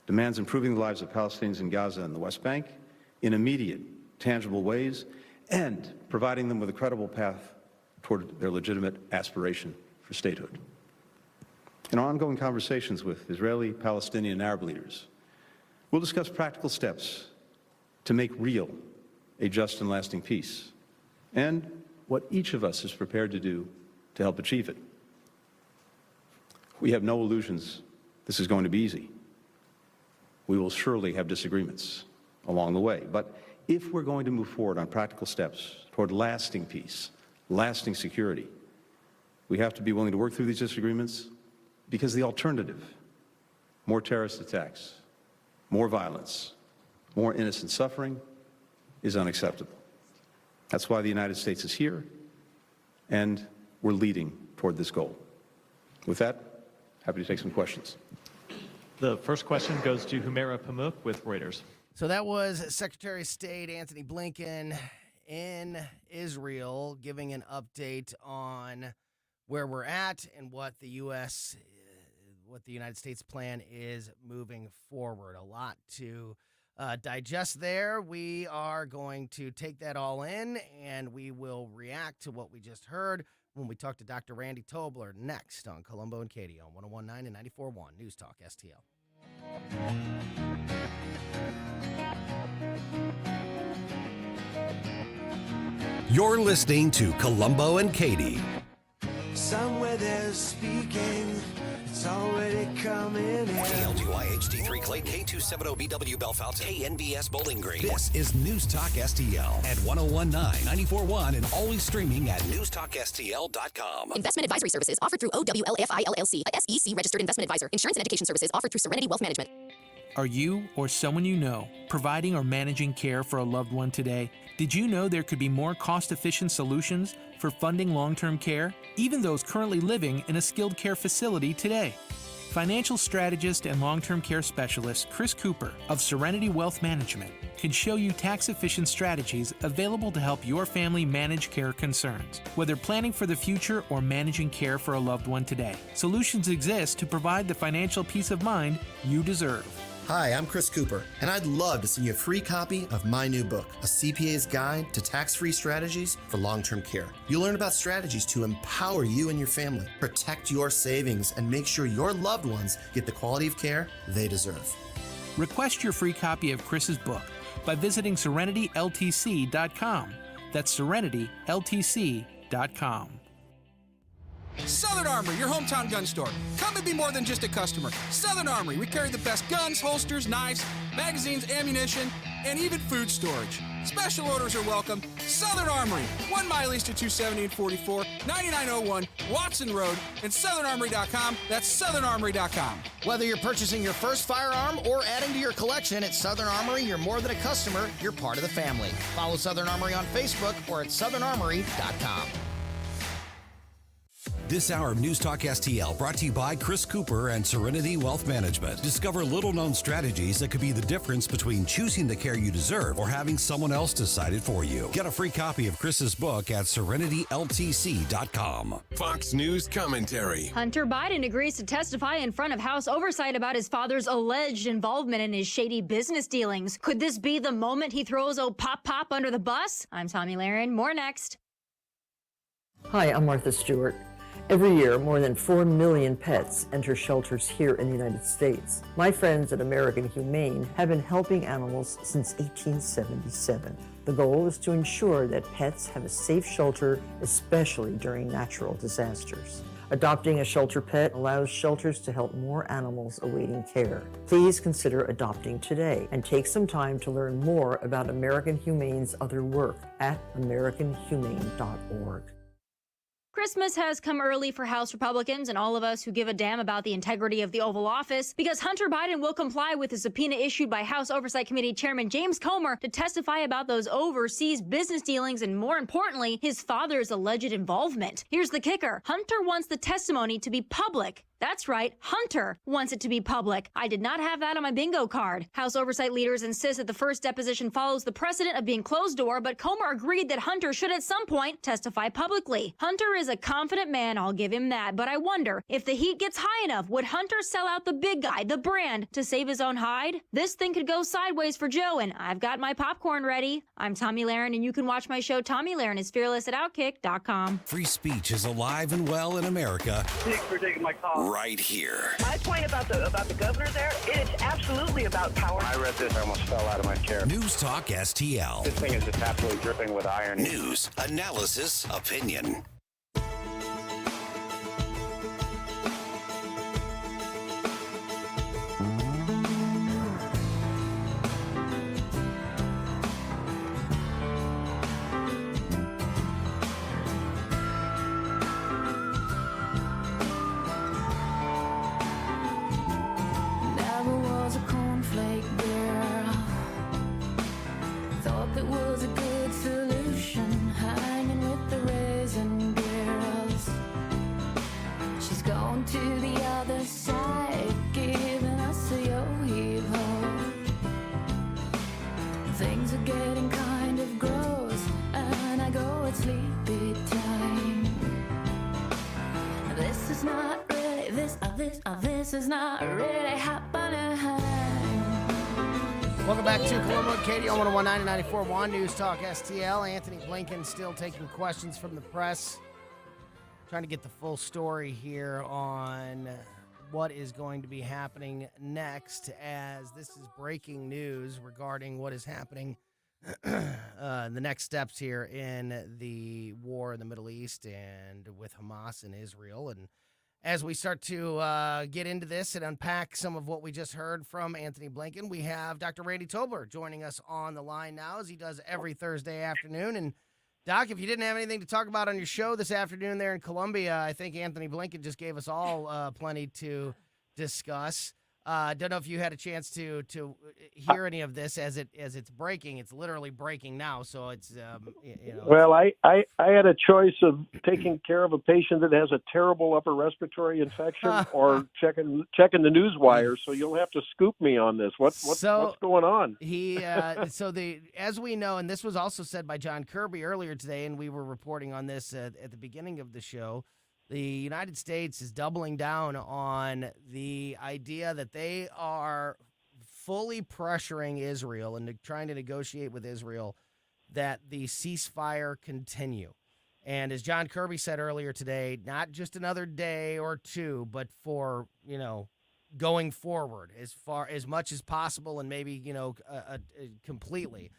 demands improving the lives of Palestinians in Gaza and the West Bank in immediate, tangible ways, and providing them with a credible path toward their legitimate aspiration for statehood. In our ongoing conversations with Israeli, Palestinian, and Arab leaders, we'll discuss practical steps to make real a just and lasting peace, and what each of us is prepared to do to help achieve it. We have no illusions this is going to be easy. We will surely have disagreements along the way, but if we're going to move forward on practical steps toward lasting peace, lasting security, we have to be willing to work through these disagreements, because the alternative, more terrorist attacks, more violence, more innocent suffering, is unacceptable. That's why the United States is here, and we're leading toward this goal. With that, happy to take some questions. The first question goes to Humaira Pamuk with Reuters. So that was Secretary of State Antony Blinken in Israel giving an update on where we're at and what the United States plan is moving forward. A lot to digest there. We are going to take that all in, and we will react to what we just heard when we talk to Dr. Randy Tobler next on Colombo and Katie on 101.9 and 94.1 News Talk STL. You're listening to Colombo and Katie. Somewhere they're speaking, it's already coming in. KLGY HD3 Clay, K270BW Belfast, KNBS Bowling Green. This is News Talk STL at 101.9, 94.1, and always streaming at newstalkstl.com. Investment advisory services offered through OWLFI LLC, a SEC registered investment advisor. Insurance and education services offered through Serenity Wealth Management. Are you or someone you know providing or managing care for a loved one today? Did you know there could be more cost-efficient solutions for funding long-term care, even those currently living in a skilled care facility today? Financial strategist and long-term care specialist Chris Cooper of Serenity Wealth Management can show you tax-efficient strategies available to help your family manage care concerns. Whether planning for the future or managing care for a loved one today, solutions exist to provide the financial peace of mind you deserve. Hi, I'm Chris Cooper, and I'd love to send you a free copy of my new book, A CPA's Guide to Tax-Free Strategies for Long-Term Care. You'll learn about strategies to empower you and your family, protect your savings, and make sure your loved ones get the quality of care they deserve. Request your free copy of Chris's book by visiting SerenityLTC.com. That's SerenityLTC.com. Southern Armory, your hometown gun store. Come and be more than just a customer. Southern Armory, we carry the best guns, holsters, knives, magazines, ammunition, and even food storage. Special orders are welcome. Southern Armory, 1 mile east of 270 and 44, 9901 Watson Road, and SouthernArmory.com. That's SouthernArmory.com. Whether you're purchasing your first firearm or adding to your collection at Southern Armory, you're more than a customer, you're part of the family. Follow Southern Armory on Facebook or at SouthernArmory.com. This hour of News Talk STL brought to you by Chris Cooper and Serenity Wealth Management. Discover little-known strategies that could be the difference between choosing the care you deserve or having someone else decide it for you. Get a free copy of Chris's book at SerenityLTC.com. Fox News commentary. Hunter Biden agrees to testify in front of House Oversight about his father's alleged involvement in his shady business dealings. Could this be the moment he throws Pop under the bus? I'm Tommy Lahren. More next. Hi, I'm Martha Stewart. Every year, more than 4 million pets enter shelters here in the United States. My friends at American Humane have been helping animals since 1877. The goal is to ensure that pets have a safe shelter, especially during natural disasters. Adopting a shelter pet allows shelters to help more animals awaiting care. Please consider adopting today and take some time to learn more about American Humane's other work at americanhumane.org. Christmas has come early for House Republicans and all of us who give a damn about the integrity of the Oval Office because Hunter Biden will comply with a subpoena issued by House Oversight Committee Chairman James Comer to testify about those overseas business dealings and, more importantly, his father's alleged involvement. Here's the kicker. Hunter wants the testimony to be public. That's right, Hunter wants it to be public. I did not have that on my bingo card. House Oversight leaders insist that the first deposition follows the precedent of being closed door, but Comer agreed that Hunter should at some point testify publicly. Hunter is a confident man, I'll give him that, but I wonder, if the heat gets high enough, would Hunter sell out the big guy, the brand, to save his own hide? This thing could go sideways for Joe, and I've got my popcorn ready. I'm Tommy Lahren, and you can watch my show Tommy Lahren is Fearless at Outkick.com. Free speech is alive and well in America. Thanks for taking my call. Right here. My point about the governor there, it is absolutely about power. I read this, I almost fell out of my chair. News Talk STL. This thing is just absolutely dripping with irony. News, analysis, opinion. Never was a cornflake girl. Thought that was a good solution. Hanging with the raisin girls. She's gone to the other side, giving us a yo-heave-ho. Things are getting kind of gross, and I go at sleepy time. This is not really, this is not really happening. Welcome back to Colombo Katie on 101.9 and 94.1 News Talk STL. Anthony Blinken still taking questions from the press. Trying to get the full story here on what is going to be happening next, as this is breaking news regarding what is happening, the next steps here in the war in the Middle East and with Hamas and Israel. And as we start to get into this and unpack some of what we just heard from Anthony Blinken, we have Dr. Randy Tobler joining us on the line now, as he does every Thursday afternoon. And Doc, if you didn't have anything to talk about on your show this afternoon there in Columbia, I think Anthony Blinken just gave us all plenty to discuss. Don't know if you had a chance to hear any of this as it's breaking. It's literally breaking now, so it's Well, I had a choice of taking care of a patient that has a terrible upper respiratory infection or checking the news wire. So you'll have to scoop me on this. What's going on? As we know, and this was also said by John Kirby earlier today, and we were reporting on this at the beginning of the show. The United States is doubling down on the idea that they are fully pressuring Israel and trying to negotiate with Israel that the ceasefire continue. And as John Kirby said earlier today, not just another day or two, but for, going forward as much as possible and maybe, completely.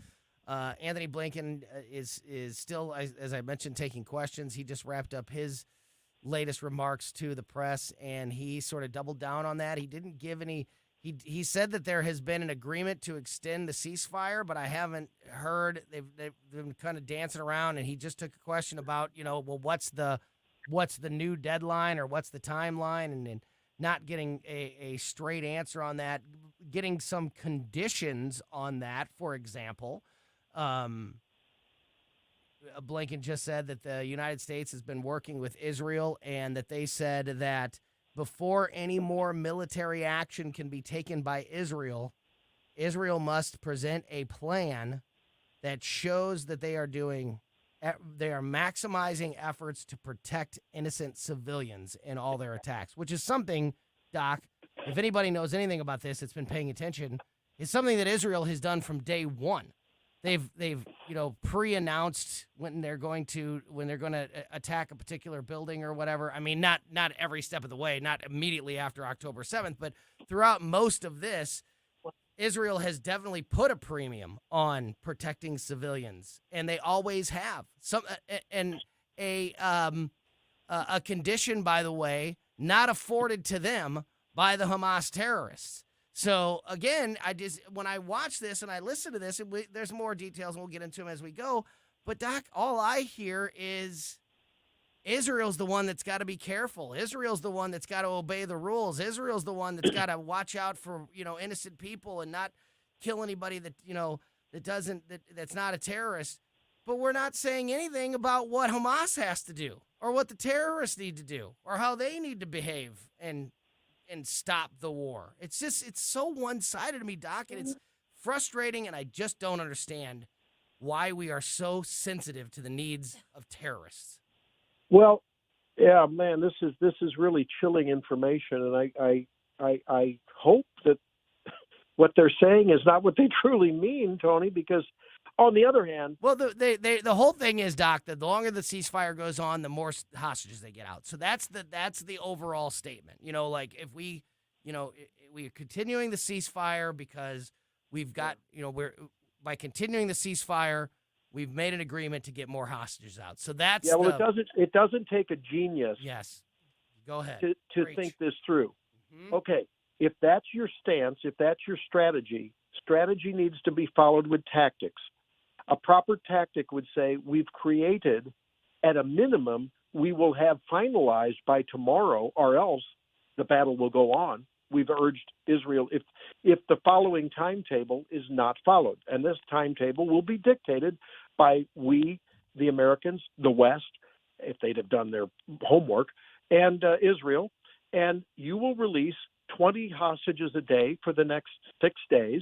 Anthony Blinken is still, as I mentioned, taking questions. He just wrapped up his latest remarks to the press, and he sort of doubled down on that. He didn't give any. He said that there has been an agreement to extend the ceasefire, but I haven't heard. They've been kind of dancing around, and he just took a question about, what's the new deadline or what's the timeline, and not getting a straight answer on that, getting some conditions on that, for example. Blinken just said that the United States has been working with Israel and that they said that before any more military action can be taken by Israel, Israel must present a plan that shows that they are maximizing efforts to protect innocent civilians in all their attacks, which is something, Doc, if anybody knows anything about this, it's been paying attention, is something that Israel has done from day one. They've pre-announced when they're going to attack a particular building or whatever. I mean, not every step of the way, not immediately after October 7th, but throughout most of this, Israel has definitely put a premium on protecting civilians, and they always have. A condition, by the way, not afforded to them by the Hamas terrorists. So, again, when I watch this and I listen to this, there's more details, and we'll get into them as we go. But, Doc, all I hear is Israel's the one that's got to be careful. Israel's the one that's got to obey the rules. Israel's the one that's got to watch out for, innocent people and not kill anybody that's not a terrorist. But we're not saying anything about what Hamas has to do or what the terrorists need to do or how they need to behave and stop the war. It's so one-sided to me, Doc, and it's frustrating, and I just don't understand why we are so sensitive to the needs of terrorists. Well, yeah, man, this is really chilling information, and I hope that what they're saying is not what they truly mean, Tony, because on the other hand, well, the whole thing is, Doc, that the longer the ceasefire goes on, the more hostages they get out. So that's the overall statement. If we're continuing the ceasefire because we've got, by continuing the ceasefire, we've made an agreement to get more hostages out. So that's it doesn't take a genius. Yes, go ahead to think this through. Mm-hmm. Okay, if that's your stance, if that's your strategy needs to be followed with tactics. A proper tactic would say we've created, at a minimum, we will have finalized by tomorrow, or else the battle will go on. We've urged Israel, if the following timetable is not followed, and this timetable will be dictated by we, the Americans, the West, if they'd have done their homework, and Israel, and you will release 20 hostages a day for the next 6 days.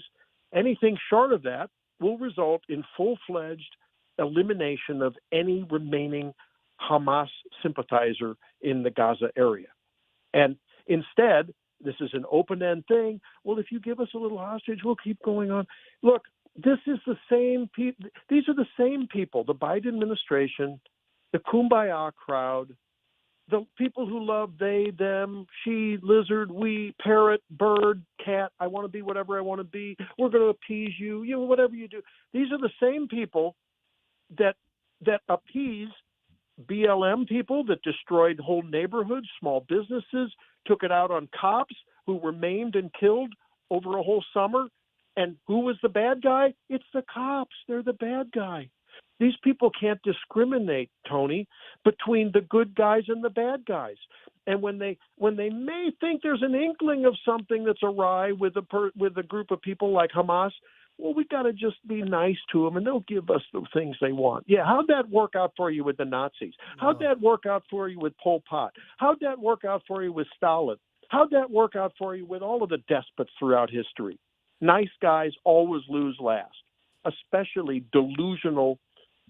Anything short of that will result in full-fledged elimination of any remaining Hamas sympathizer in the Gaza area. And instead, this is an open-end thing. Well, if you give us a little hostage, we'll keep going on. Look, this is the same people. These are the same people, the Biden administration, the Kumbaya crowd, the people who love they, them, she, lizard, we, parrot, bird, cat, I want to be whatever I want to be, we're going to appease you, whatever you do. These are the same people that appease BLM people, that destroyed whole neighborhoods, small businesses, took it out on cops who were maimed and killed over a whole summer. And who was the bad guy? It's the cops. They're the bad guy. These people can't discriminate, Tony, between the good guys and the bad guys. And when they may think there's an inkling of something that's awry with a group of people like Hamas, well, we got to just be nice to them, and they'll give us the things they want. Yeah, how'd that work out for you with the Nazis? How'd that work out for you with Pol Pot? How'd that work out for you with Stalin? How'd that work out for you with all of the despots throughout history? Nice guys always lose last, especially delusional,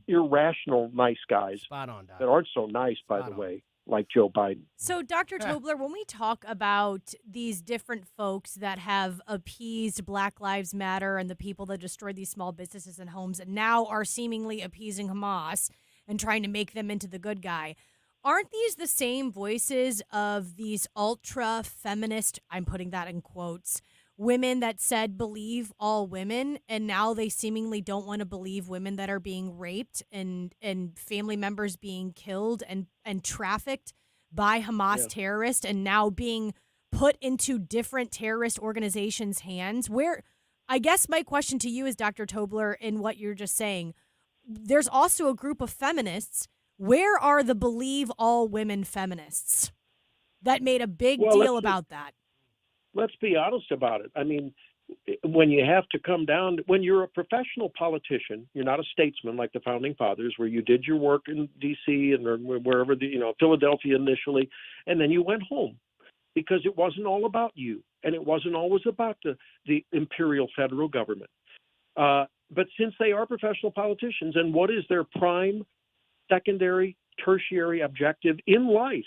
irrational nice guys Spot on, Doc. that aren't so nice, by the way, like Joe Biden. So, Dr. Tobler, when we talk about these different folks that have appeased Black Lives Matter and the people that destroyed these small businesses and homes and now are seemingly appeasing Hamas and trying to make them into the good guy, aren't these the same voices of these ultra-feminist, I'm putting that in quotes, women that said believe all women, and now they seemingly don't want to believe women that are being raped and family members being killed and trafficked by Hamas terrorists and now being put into different terrorist organizations' hands? Where, I guess my question to you is, Dr. Tobler, in what you're just saying, there's also a group of feminists. Where are the believe all women feminists that made a big deal about that? Let's be honest about it. I mean, when you have to come down, when you're a professional politician, you're not a statesman like the founding fathers, where you did your work in D.C. and wherever, Philadelphia initially, and then you went home because it wasn't all about you, and it wasn't always about the imperial federal government. But since they are professional politicians, and what is their prime, secondary, tertiary objective in life,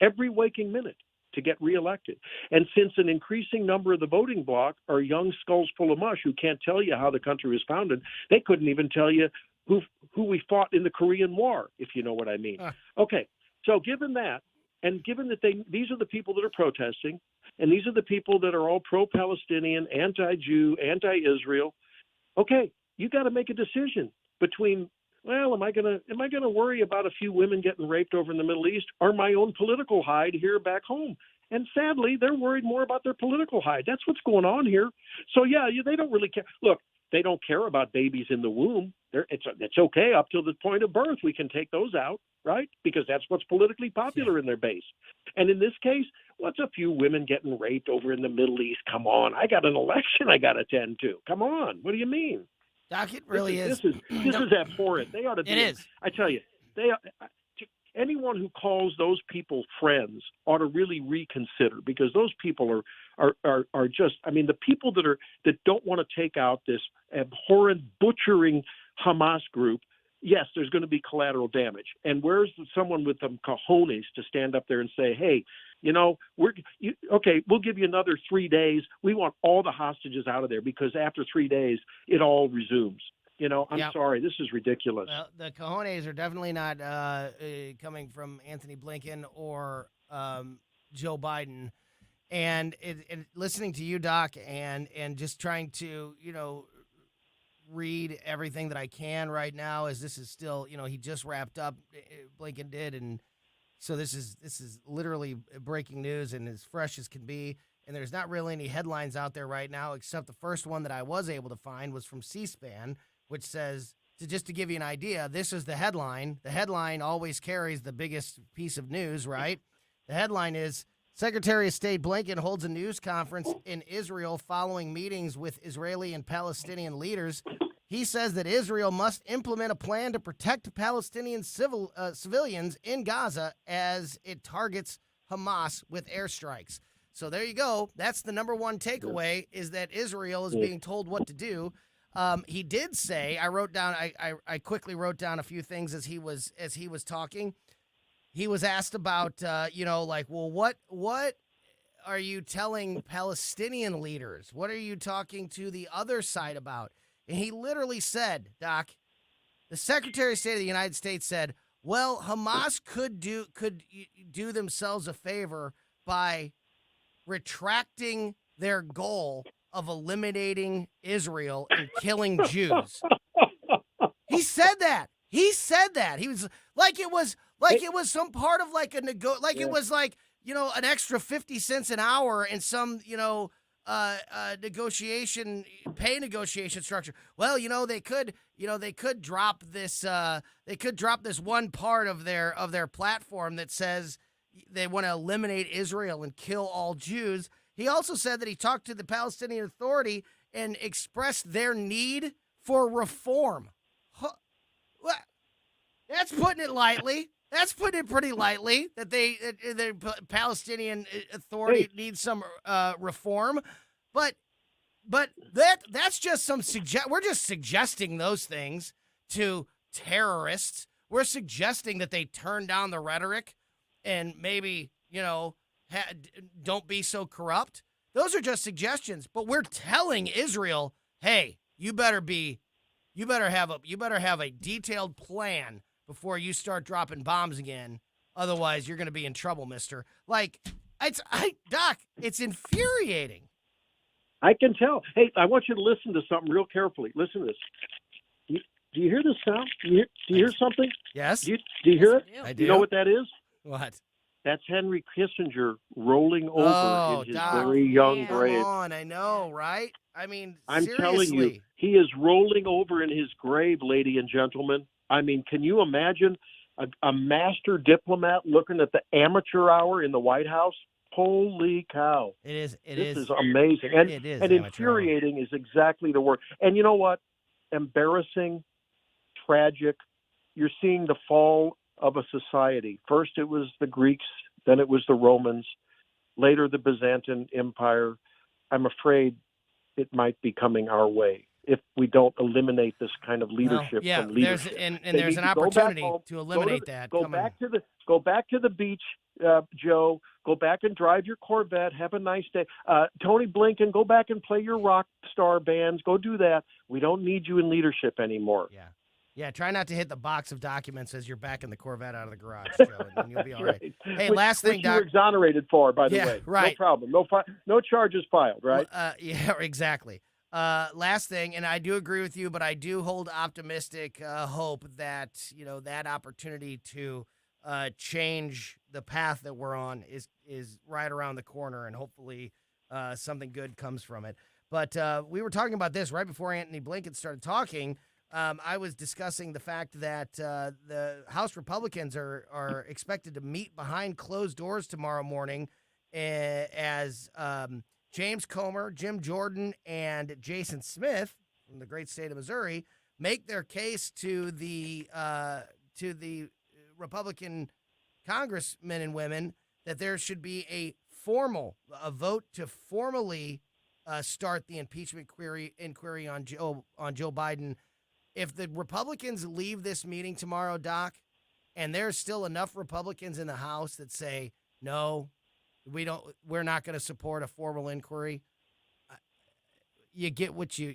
every waking minute? To get reelected. And since an increasing number of the voting bloc are young skulls full of mush who can't tell you how the country was founded, they couldn't even tell you who we fought in the Korean War, if you know what I mean. Okay, so given that, and given that these are the people that are protesting, and these are the people that are all pro-Palestinian, anti-Jew, anti-Israel, okay, you got to make a decision between, well, am I gonna worry about a few women getting raped over in the Middle East, or my own political hide here back home? And sadly, they're worried more about their political hide. That's what's going on here. So yeah, they don't really care. Look, they don't care about babies in the womb. It's okay up till the point of birth. We can take those out, right? Because that's what's politically popular in their base. And in this case, what's a few women getting raped over in the Middle East? Come on, I got an election I got to attend to. Come on, what do you mean? Doc, it really is. This is abhorrent. They ought to be. It is. I tell you, anyone who calls those people friends ought to really reconsider, because those people are just. I mean, the people that don't want to take out this abhorrent butchering Hamas group. Yes, there's going to be collateral damage. And where's someone with them cojones to stand up there and say, hey, we'll give you another 3 days. We want all the hostages out of there, because after 3 days, it all resumes. I'm sorry. This is ridiculous. Well, the cojones are definitely not coming from Anthony Blinken or Joe Biden. And listening to you, Doc, and just trying to, read everything that I can right now, as this is still, he just wrapped up, Blinken did, and so this is literally breaking news and as fresh as can be. And there's not really any headlines out there right now, except the first one that I was able to find was from C-SPAN, which says, just to give you an idea, this is the headline. The headline always carries the biggest piece of news, right? The headline is, Secretary of State Blinken holds a news conference in Israel following meetings with Israeli and Palestinian leaders. He says that Israel must implement a plan to protect Palestinian civilians in Gaza as it targets Hamas with airstrikes. So there you go. That's the number one takeaway, is that Israel is being told what to do. He did say, I quickly wrote down a few things as he was talking. He was asked about, what are you telling Palestinian leaders? What are you talking to the other side about? And he literally said, Doc, the Secretary of State of the United States said, well, Hamas could do themselves a favor by retracting their goal of eliminating Israel and killing Jews. He said that. He was it was some part of it was an extra 50 cents an hour in some, pay negotiation structure. Well, they could drop this one part of their platform that says, they want to eliminate Israel and kill all Jews. He also said that he talked to the Palestinian Authority and expressed their need for reform. That's putting it lightly. That's putting it pretty lightly, that the Palestinian Authority needs some reform. But that's just some we're just suggesting those things to terrorists. We're suggesting that they turn down the rhetoric and maybe, don't be so corrupt. Those are just suggestions, but we're telling Israel, hey, you better have a detailed plan before you start dropping bombs again. Otherwise, you're going to be in trouble, mister. Doc, it's infuriating. I can tell. Hey, I want you to listen to something real carefully. Listen to this. Do you hear this sound? Do you hear something? Yes. Do you hear it? I do. You know what that is? What? That's Henry Kissinger rolling over in his Doc, very young grave. Come on, I know, right? I mean, I'm seriously. telling you, he is rolling over in his grave, lady and gentlemen. I mean, can you imagine a master diplomat looking at the amateur hour in the White House? Holy cow. This is amazing. And, it is and infuriating is exactly the word. And you know what? Embarrassing, tragic. You're seeing the fall of a society. First it was the Greeks, then it was the Romans, later the Byzantine Empire. I'm afraid it might be coming our way if we don't eliminate this kind of leadership from leadership. There's an opportunity to eliminate that. Go back to the beach, Joe. Go back and drive your Corvette. Have a nice day. Tony Blinken, go back and play your rock star bands. Go do that. We don't need you in leadership anymore. Yeah, try not to hit the box of documents as you're backing the Corvette out of the garage, Joe, and then you'll be all right. Hey, last thing, which Doc. you were exonerated for, by the way. Right. No problem. No charges filed, right? Yeah, exactly. Last thing, and I do agree with you, but I do hold optimistic hope that, that opportunity to change the path that we're on is right around the corner, and hopefully something good comes from it. But we were talking about this right before Anthony Blinken started talking. I was discussing the fact that the House Republicans are expected to meet behind closed doors tomorrow morning as James Comer, Jim Jordan, and Jason Smith from the great state of Missouri make their case to the Republican congressmen and women that there should be a vote to formally start the impeachment inquiry on Joe Biden. If the Republicans leave this meeting tomorrow, Doc, and there's still enough Republicans in the House that say, no, we're not going to support a formal inquiry, you get what you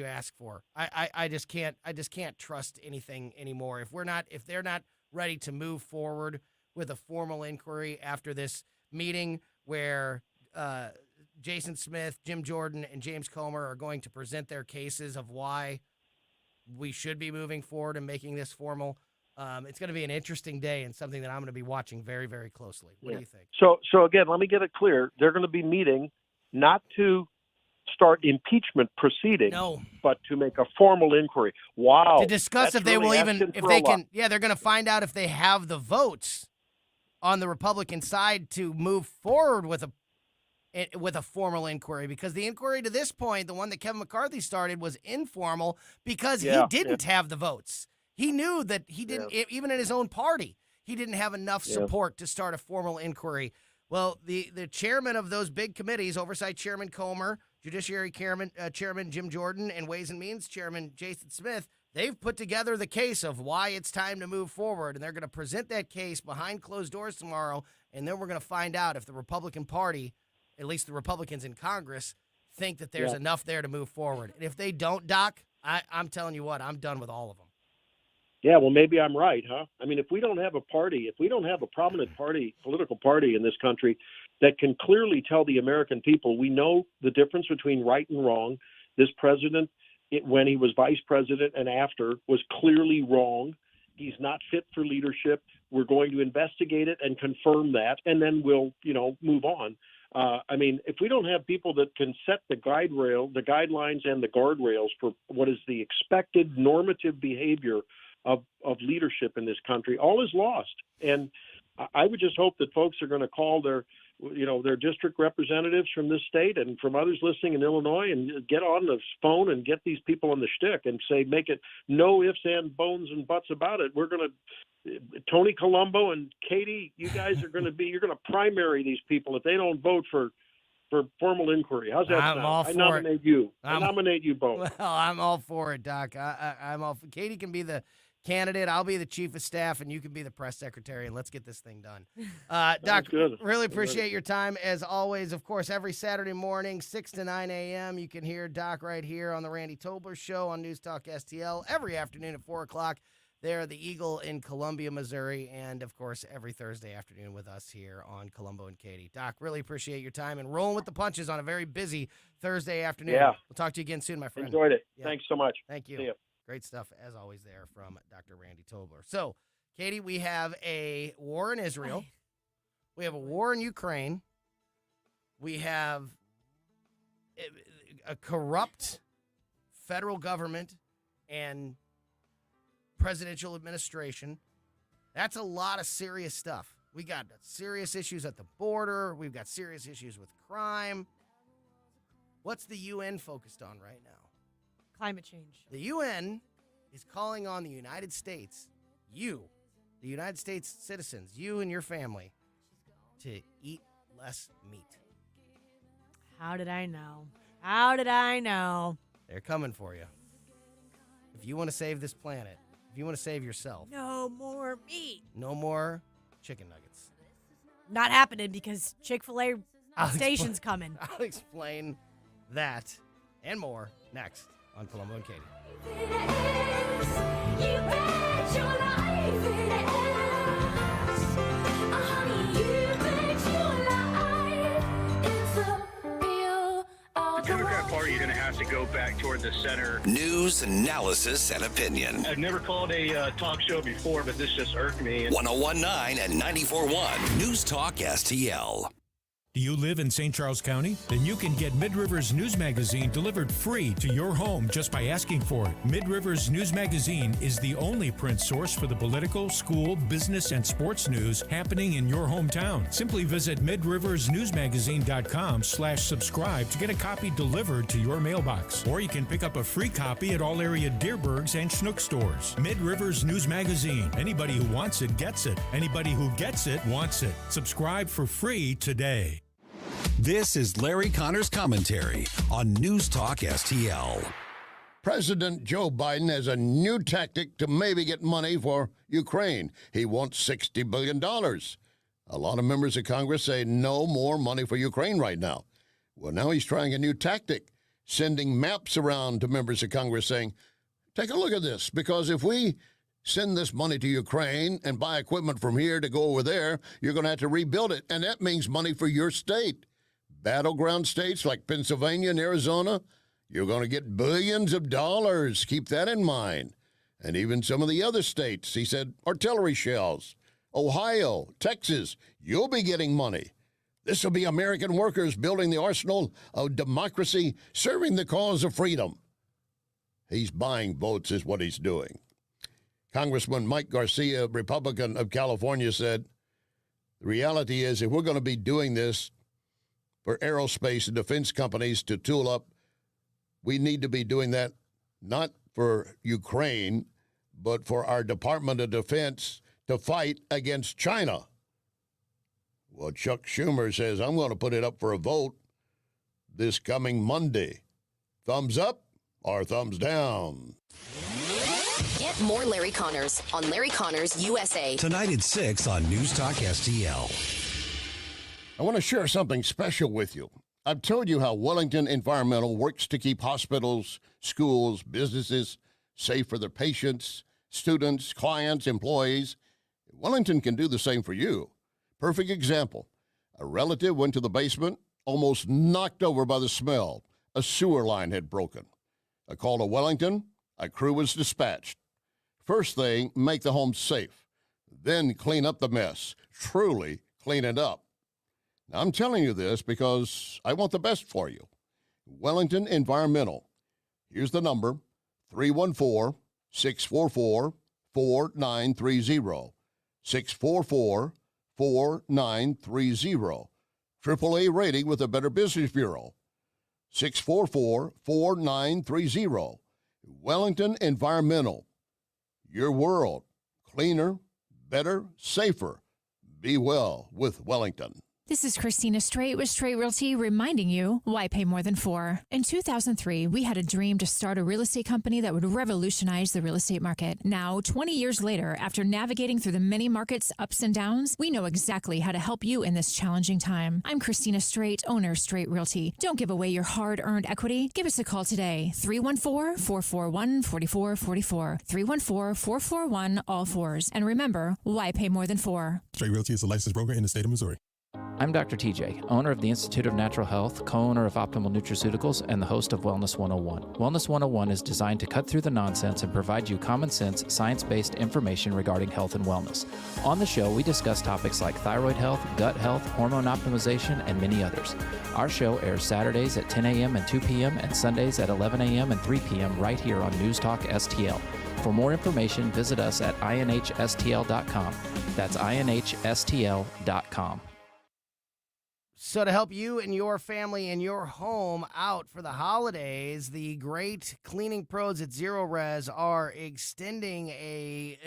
ask for. I just can't trust anything anymore. If they're not ready to move forward with a formal inquiry after this meeting where Jason Smith, Jim Jordan, and James Comer are going to present their cases of why we should be moving forward and making this formal. It's going to be an interesting day and something that I'm going to be watching very, very closely. What do you think? So again, let me get it clear. They're going to be meeting not to start impeachment proceedings, but to make a formal inquiry. Wow. To discuss if they will even, if they can, they're going to find out if they have the votes on the Republican side to move forward with a formal inquiry, because the inquiry to this point, the one that Kevin McCarthy started, was informal because he didn't have the votes. He knew that he didn't, even in his own party, he didn't have enough support to start a formal inquiry. Well, the chairman of those big committees, Oversight Chairman Comer, Judiciary Chairman Jim Jordan, and Ways and Means Chairman Jason Smith, they've put together the case of why it's time to move forward, and they're going to present that case behind closed doors tomorrow, and then we're going to find out if the Republican Party, at least the Republicans in Congress, think that there's enough there to move forward. And if they don't, Doc, I'm telling you what, I'm done with all of them. Yeah, well, maybe I'm right, huh? I mean, if we don't have a party, if we don't have a prominent political party in this country that can clearly tell the American people, we know the difference between right and wrong. This president, when he was vice president and after, was clearly wrong. He's not fit for leadership. We're going to investigate it and confirm that, and then we'll, move on. I mean, if we don't have people that can set the guidelines and the guardrails for what is the expected normative behavior of leadership in this country, all is lost. And I would just hope that folks are going to call their district representatives from this state and from others listening in Illinois and get on the phone and get these people on the shtick and say, make it no ifs and bones and buts about it. We're going to, Tony Colombo and Katie, you guys are going to you're going to primary these people if they don't vote for formal inquiry. How's that I'm sound? all for I nominate you. I'm- I nominate you both. Well, I'm all for it, Doc. I'm all. Katie can be the candidate. I'll be the chief of staff, and you can be the press secretary, and let's get this thing done. Doc, good. really appreciate your time as always. Of course, every Saturday morning, 6 to 9 a.m., you can hear Doc right here on the Randy Tobler Show on News Talk STL. Every afternoon at 4 o'clock, there, the Eagle in Columbia, Missouri, and, of course, every Thursday afternoon with us here on Colombo and Katie. Doc, really appreciate your time and rolling with the punches on a very busy Thursday afternoon. Yeah. We'll talk to you again soon, my friend. Enjoyed it. Yeah. Thanks so much. Thank you. See ya. Great stuff, as always, there from Dr. Randy Tobler. So, Katie, we have a war in Israel. We have a war in Ukraine. We have a corrupt federal government and presidential administration. That's a lot of serious stuff. We got serious issues at the border. We've got serious issues with crime. What's the UN focused on right now? Climate change. The UN is calling on the United States, the United States citizens, you and your family, to eat less meat. How did I know? How did I know? They're coming for you. If you want to save this planet, if you want to save yourself, No more meat. no more chicken nuggets. Not happening because Chick-fil-A I'll station's coming. I'll explain that and more next on Colombo and Katie. The Democrat Party is going to have to go back toward the center. News, analysis, and opinion. I've never called a talk show before, but this just irked me. 1019 and 94.1 News Talk STL. Do you live in St. Charles County? Then you can get Mid-Rivers News Magazine delivered free to your home just by asking for it. Mid-Rivers News Magazine is the only print source for the political, school, business, and sports news happening in your hometown. Simply visit midriversnewsmagazine.com/subscribe to get a copy delivered to your mailbox. Or you can pick up a free copy at all area Deerbergs and Schnuck stores. Mid-Rivers News Magazine. Anybody who wants it gets it. Anybody who gets it wants it. Subscribe for free today. This is Larry Connor's commentary on News Talk STL. President Joe Biden has a new tactic to maybe get money for Ukraine. He wants $60 billion. A lot of members of Congress say no more money for Ukraine right now. Well, now he's trying a new tactic, sending maps around to members of Congress saying, take a look at this, because if we send this money to Ukraine and buy equipment from here to go over there, you're going to have to rebuild it, and that means money for your state. Battleground states like Pennsylvania and Arizona, you're going to get billions of dollars. Keep that in mind. And even some of the other states, he said, artillery shells. Ohio, Texas, you'll be getting money. This will be American workers building the arsenal of democracy, serving the cause of freedom. He's buying votes is what he's doing. Congressman Mike Garcia, Republican of California, said, the reality is if we're going to be doing this for aerospace and defense companies to tool up, we need to be doing that not for Ukraine, but for our Department of Defense to fight against China. Well, Chuck Schumer says, I'm going to put it up for a vote this coming Monday. Thumbs up or thumbs down? Get more Larry Connors on Larry Connors USA. Tonight at 6 on News Talk STL. I want to share something special with you. I've told you how Wellington Environmental works to keep hospitals, schools, businesses safe for their patients, students, clients, employees. Wellington can do the same for you. Perfect example. A relative went to the basement, almost knocked over by the smell. A sewer line had broken. A call to Wellington, a crew was dispatched. First thing, make the home safe. Then clean up the mess. Truly clean it up. Now, I'm telling you this because I want the best for you. Wellington Environmental. Here's the number, 314-644-4930. 644 644-4930. AAA rating with the Better Business Bureau. 644-4930. Wellington Environmental. Your world. Cleaner, better, safer. Be well with Wellington. This is Christina Straight with Straight Realty reminding you why pay more than four. In 2003, we had a dream to start a real estate company that would revolutionize the real estate market. Now, 20 years later, after navigating through the many markets' ups and downs, we know exactly how to help you in this challenging time. I'm Christina Straight, owner of Straight Realty. Don't give away your hard-earned equity. Give us a call today, 314-441-4444, 314-441-all-fours. And remember, why pay more than four? Straight Realty is a licensed broker in the state of Missouri. I'm Dr. TJ, owner of the Institute of Natural Health, co-owner of Optimal Nutraceuticals, and the host of Wellness 101. Wellness 101 is designed to cut through the nonsense and provide you common sense, science-based information regarding health and wellness. On the show, we discuss topics like thyroid health, gut health, hormone optimization, and many others. Our show airs Saturdays at 10 a.m. and 2 p.m. and Sundays at 11 a.m. and 3 p.m. right here on News Talk STL. For more information, visit us at inhstl.com. That's inhstl.com. So to help you and your family and your home out for the holidays, the great cleaning pros at Zero Res are extending a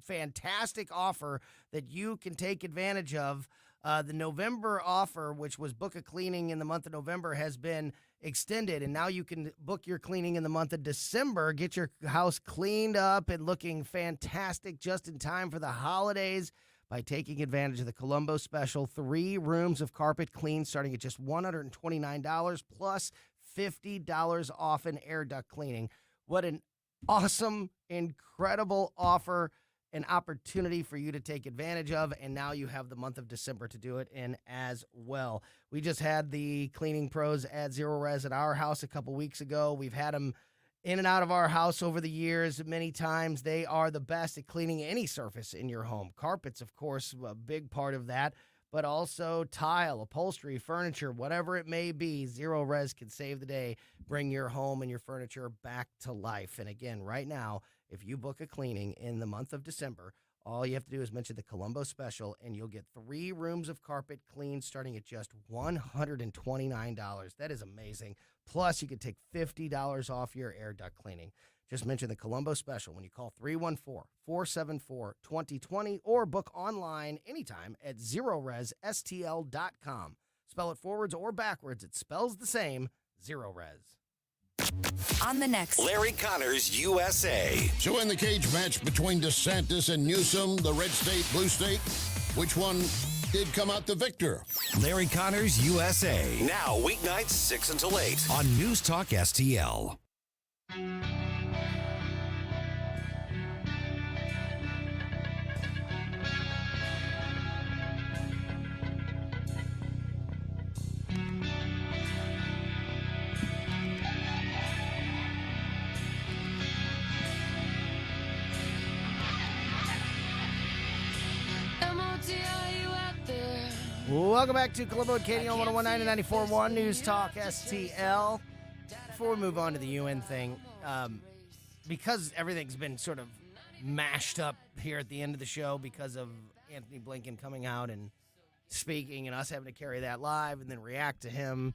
fantastic offer that you can take advantage of. The November offer, which was book a cleaning in the month of November, has been extended, and now you can book your cleaning in the month of December, get your house cleaned up and looking fantastic just in time for the holidays by taking advantage of the Colombo special. 3 rooms of carpet clean starting at just $129 plus $50 off in air duct cleaning. What an awesome, incredible offer, an opportunity for you to take advantage of, and now you have the month of December to do it in as well. We just had the cleaning pros at Zero Res at our house a couple weeks ago. We've had them in and out of our house over the years many times. They are the best at cleaning any surface in your home. Carpets, of course, a big part of that, but also tile, upholstery, furniture, whatever it may be. Zero Res can save the day. Bring your home and your furniture back to life. And again, right now, if you book a cleaning in the month of December, all you have to do is mention the Colombo special, and you'll get 3 rooms of carpet clean starting at just $129. That is amazing. Plus, you can take $50 off your air duct cleaning. Just mention the Colombo special when you call 314-474-2020 or book online anytime at ZeroResSTL.com. Spell it forwards or backwards. It spells the same, Zero Res. On the next Larry Connors USA. So in the cage match between DeSantis and Newsom, the red state, blue state, which one did come out the victor? Larry Connors USA. Now weeknights 6 until 8 on News Talk STL. Welcome back to Colombo Katie on 101.9 and 94.1 News Talk STL. Before we move on to the UN thing, because everything's been sort of mashed up here at the end of the show because of Anthony Blinken coming out and speaking and us having to carry that live and then react to him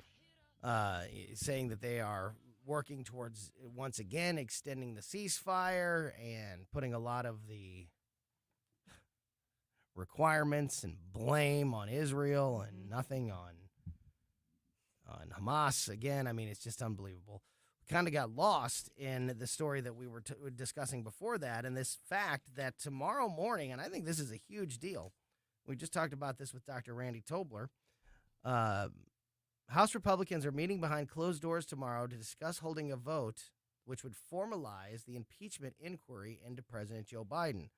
saying that they are working towards, once again, extending the ceasefire and putting a lot of the requirements and blame on Israel and nothing on Hamas. Again, I mean, it's just unbelievable. We kind of got lost in the story that we were discussing before that, and this fact that tomorrow morning, and I think this is a huge deal, we just talked about this with Dr. Randy Tobler, House Republicans are meeting behind closed doors tomorrow to discuss holding a vote which would formalize the impeachment inquiry into President Joe Biden.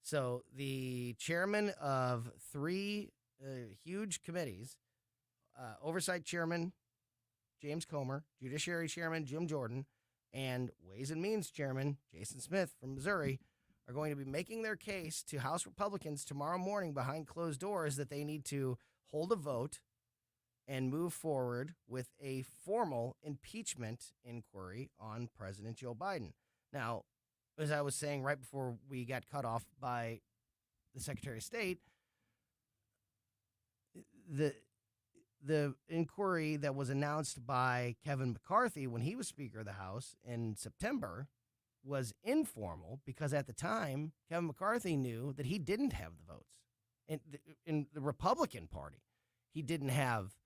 So the chairman of 3 huge committees, Oversight Chairman James Comer, Judiciary Chairman Jim Jordan, and Ways and Means Chairman Jason Smith from Missouri, are going to be making their case to House Republicans tomorrow morning behind closed doors that they need to hold a vote and move forward with a formal impeachment inquiry on President Joe Biden. Now, as I was saying right before we got cut off by the Secretary of State, the inquiry that was announced by Kevin McCarthy when he was Speaker of the House in September was informal because at the time, Kevin McCarthy knew that he didn't have the votes. In the Republican Party, he didn't have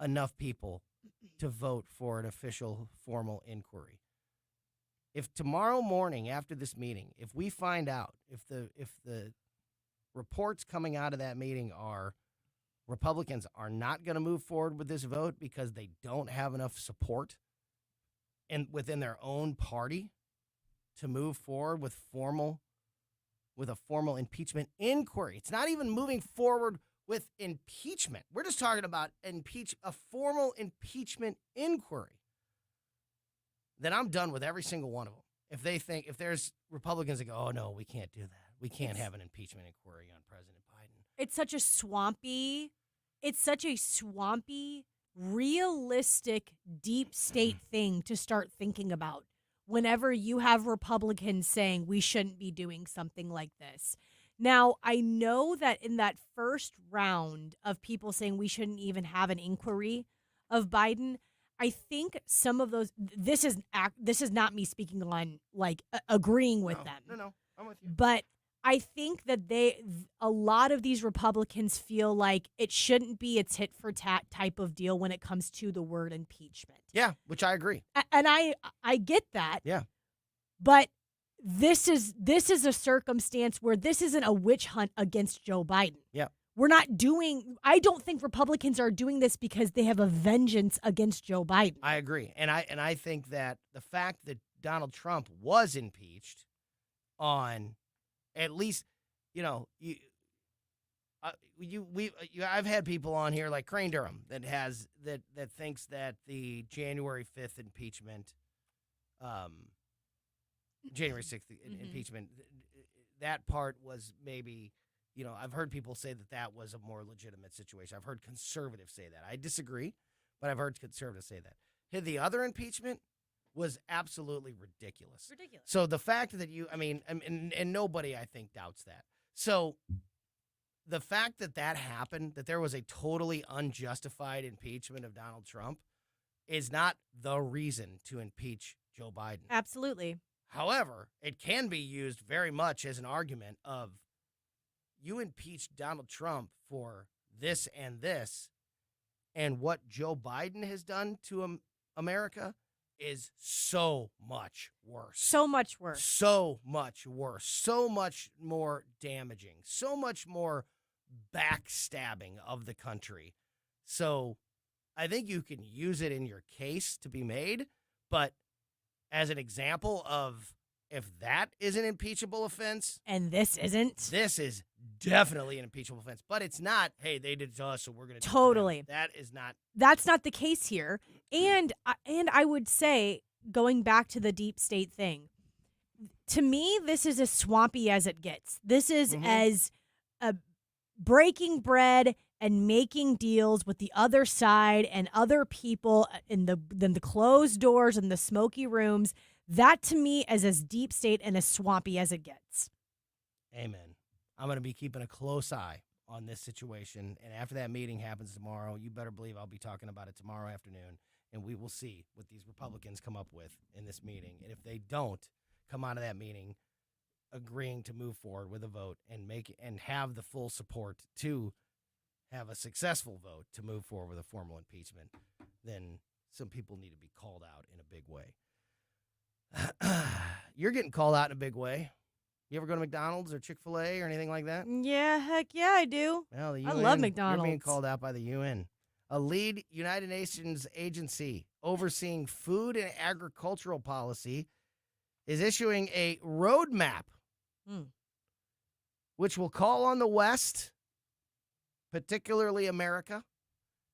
enough people to vote for an official formal inquiry. If tomorrow morning after this meeting, if we find out, if the reports coming out of that meeting are Republicans are not going to move forward with this vote because they don't have enough support within their own party to move forward with a formal impeachment inquiry. It's not even moving forward with impeachment. We're just talking about a formal impeachment inquiry. Then I'm done with every single one of them. If there's Republicans that go, oh no, we can't do that. We can't have an impeachment inquiry on President Biden. It's such a swampy, realistic, deep state thing to start thinking about whenever you have Republicans saying we shouldn't be doing something like this. Now, I know that in that first round of people saying we shouldn't even have an inquiry of Biden, I think some of those, this is not me speaking on agreeing with them. No, I'm with you. But I think that a lot of these Republicans feel like it shouldn't be a tit for tat type of deal when it comes to the word impeachment. Yeah, which I agree. And I get that. Yeah. But this is a circumstance where this isn't a witch hunt against Joe Biden. Yeah. I don't think Republicans are doing this because they have a vengeance against Joe Biden. I agree. And I think that the fact that Donald Trump was impeached on at least, I've had people on here like Crane Durham that thinks that the January 5th impeachment, January 6th impeachment, that part was maybe, I've heard people say that was a more legitimate situation. I've heard conservatives say that. I disagree, but I've heard conservatives say that. The other impeachment was absolutely ridiculous. So the fact that and nobody, I think, doubts that. So the fact that happened, that there was a totally unjustified impeachment of Donald Trump, is not the reason to impeach Joe Biden. Absolutely. However, it can be used very much as an argument of you impeached Donald Trump for this, and what Joe Biden has done to America is so much worse. So much worse. So much worse. So much more damaging. So much more backstabbing of the country. So I think you can use it in your case to be made, but as an example of if that is an impeachable offense. And this isn't. This is definitely an impeachable offense. But it's not, hey, they did it to us, so we're going to do totally. it to them. That is not. That's not the case here. And I would say, going back to the deep state thing, to me, this is as swampy as it gets. This is as breaking bread and making deals with the other side and other people in the closed doors and the smoky rooms. That, to me, is as deep state and as swampy as it gets. Amen. I'm going to be keeping a close eye on this situation. And after that meeting happens tomorrow, you better believe I'll be talking about it tomorrow afternoon. And we will see what these Republicans come up with in this meeting. And if they don't come out of that meeting agreeing to move forward with a vote and have the full support to have a successful vote to move forward with a formal impeachment, then some people need to be called out in a big way. You're getting called out in a big way. You ever go to McDonald's or Chick-fil-A or anything like that? Yeah, heck yeah, I do. Well, the UN, I love McDonald's. You're being called out by the UN. A lead United Nations agency overseeing food and agricultural policy is issuing a roadmap which will call on the West, particularly America,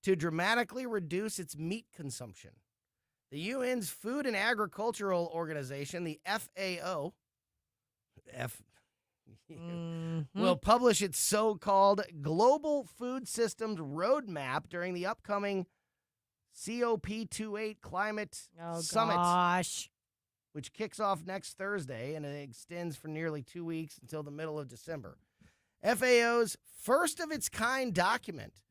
to dramatically reduce its meat consumption. The UN's Food and Agricultural Organization, the FAO, will publish its so-called Global Food Systems Roadmap during the upcoming COP28 Climate Summit, which kicks off next Thursday and it extends for nearly 2 weeks until the middle of December. FAO's first-of-its-kind document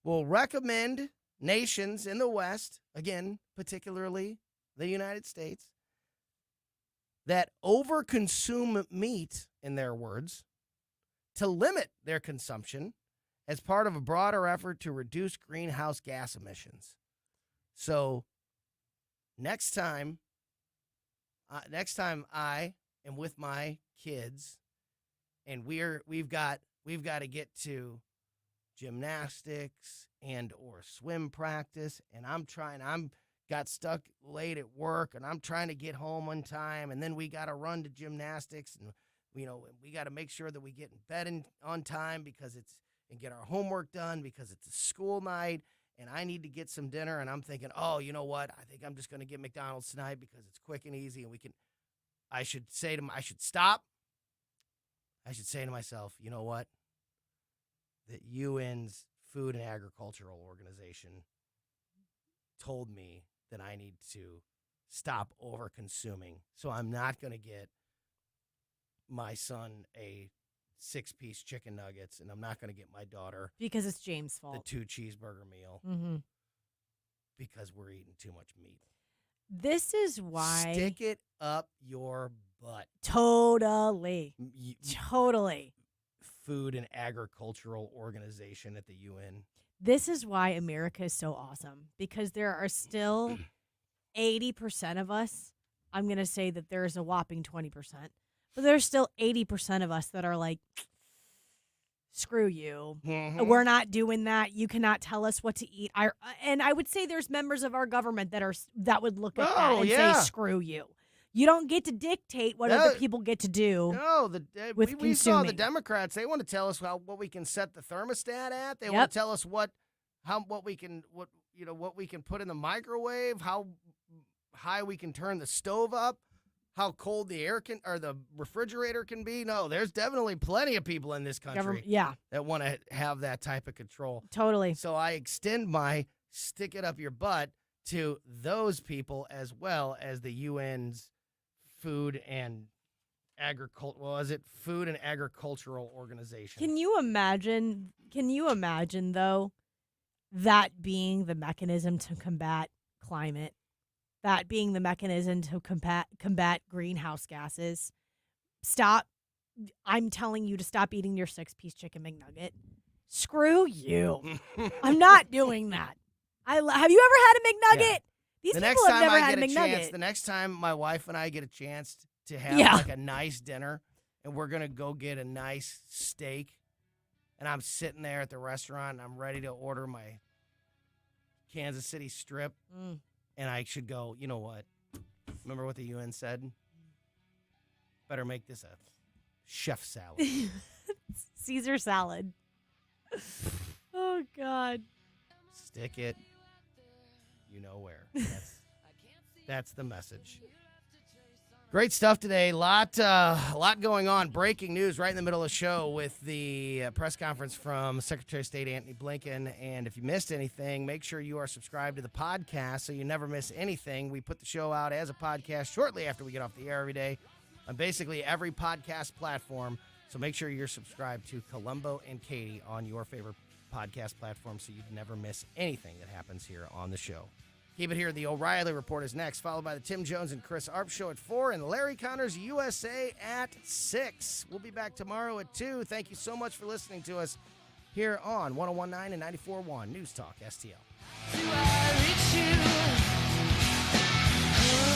will recommend nations in the West, again, particularly the United States, that overconsume meat, in their words, to limit their consumption as part of a broader effort to reduce greenhouse gas emissions. So next time I am with my kids and we've got to get to gymnastics and or swim practice, and I'm got stuck late at work and I'm trying to get home on time, and then we got to run to gymnastics, and we got to make sure that we get in bed on time and get our homework done because it's a school night, and I need to get some dinner, and I'm thinking, oh, you know what? I think I'm just going to get McDonald's tonight because it's quick and easy, and I should stop. I should say to myself, you know what? The UN's Food and Agricultural Organization told me that I need to stop over-consuming, so I'm not going to get my son a 6-piece chicken nuggets, and I'm not going to get my daughter because it's James' fault the 2 cheeseburger meal because we're eating too much meat. This is why stick it up your butt. Totally. Food and Agricultural Organization at the UN. This is why America is so awesome, because there are still 80% of us. I'm going to say that there's a whopping 20%. But there's still 80% of us that are like, screw you. Mm-hmm. We're not doing that. You cannot tell us what to eat. And I would say there's members of our government that would look at that and say, screw you. You don't get to dictate what other people get to do. No, we saw the consuming. Democrats. They want to tell us what we can set the thermostat at. They want to tell us what we can put in the microwave, how high we can turn the stove up, how cold the refrigerator can be. No, there's definitely plenty of people in this country that want to have that type of control. Totally. So I extend my stick it up your butt to those people as well as the UN's Food and Agricultural Organization. Can you imagine though, that being the mechanism to combat climate? That being the mechanism to combat greenhouse gases. I'm telling you to stop eating your 6-piece chicken McNugget. Screw you. I'm not doing that. Have you ever had a McNugget? Yeah. These people have never had a McNugget. The next time my wife and I get a chance to have like a nice dinner, and we're going to go get a nice steak, and I'm sitting there at the restaurant, and I'm ready to order my Kansas City strip, and I should go, you know what? Remember what the UN said? Better make this a chef salad. Caesar salad. Oh, God. Stick it. You know where. That's the message. Great stuff today. Lot going on. Breaking news right in the middle of the show with the press conference from Secretary of State Antony Blinken. And if you missed anything, make sure you are subscribed to the podcast so you never miss anything. We put the show out as a podcast shortly after we get off the air every day on basically every podcast platform. So make sure you're subscribed to Colombo and Katie on your favorite podcast platform so you never miss anything that happens here on the show. Keep it here. The O'Reilly Report is next, followed by the Tim Jones and Chris Arp Show at 4 and Larry Connors USA at 6. We'll be back tomorrow at 2. Thank you so much for listening to us here on 101.9 and 94.1 News Talk STL.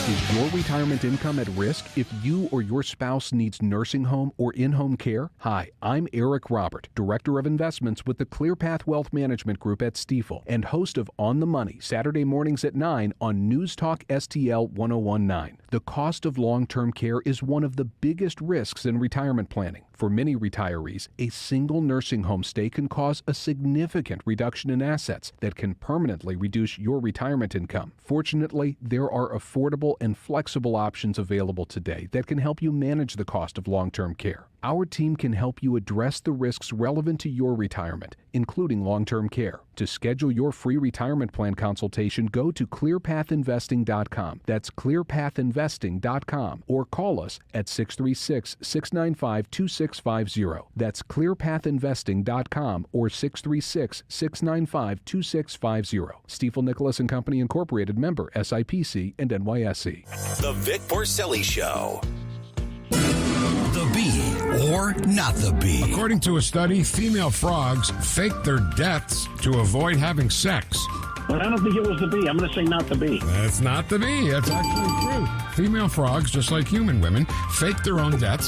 Is your retirement income at risk if you or your spouse needs nursing home or in-home care? Hi, I'm Eric Robert, Director of Investments with the ClearPath Wealth Management Group at Stifel and host of On the Money, Saturday mornings at 9 on News Talk STL 1019. The cost of long-term care is one of the biggest risks in retirement planning. For many retirees, a single nursing home stay can cause a significant reduction in assets that can permanently reduce your retirement income. Fortunately, there are affordable and flexible options available today that can help you manage the cost of long-term care. Our team can help you address the risks relevant to your retirement, including long-term care. To schedule your free retirement plan consultation, go to clearpathinvesting.com. That's clearpathinvesting.com, or call us at 636-695-2650. That's clearpathinvesting.com or 636-695-2650. Stifel Nicholas and Company Incorporated, member SIPC and NYSE. The Vic Porcelli Show. The bee or not the bee? According to a study, female frogs fake their deaths to avoid having sex. But I don't think it was the bee. I'm going to say not the bee. That's not the bee. That's actually true. Female frogs, just like human women, fake their own deaths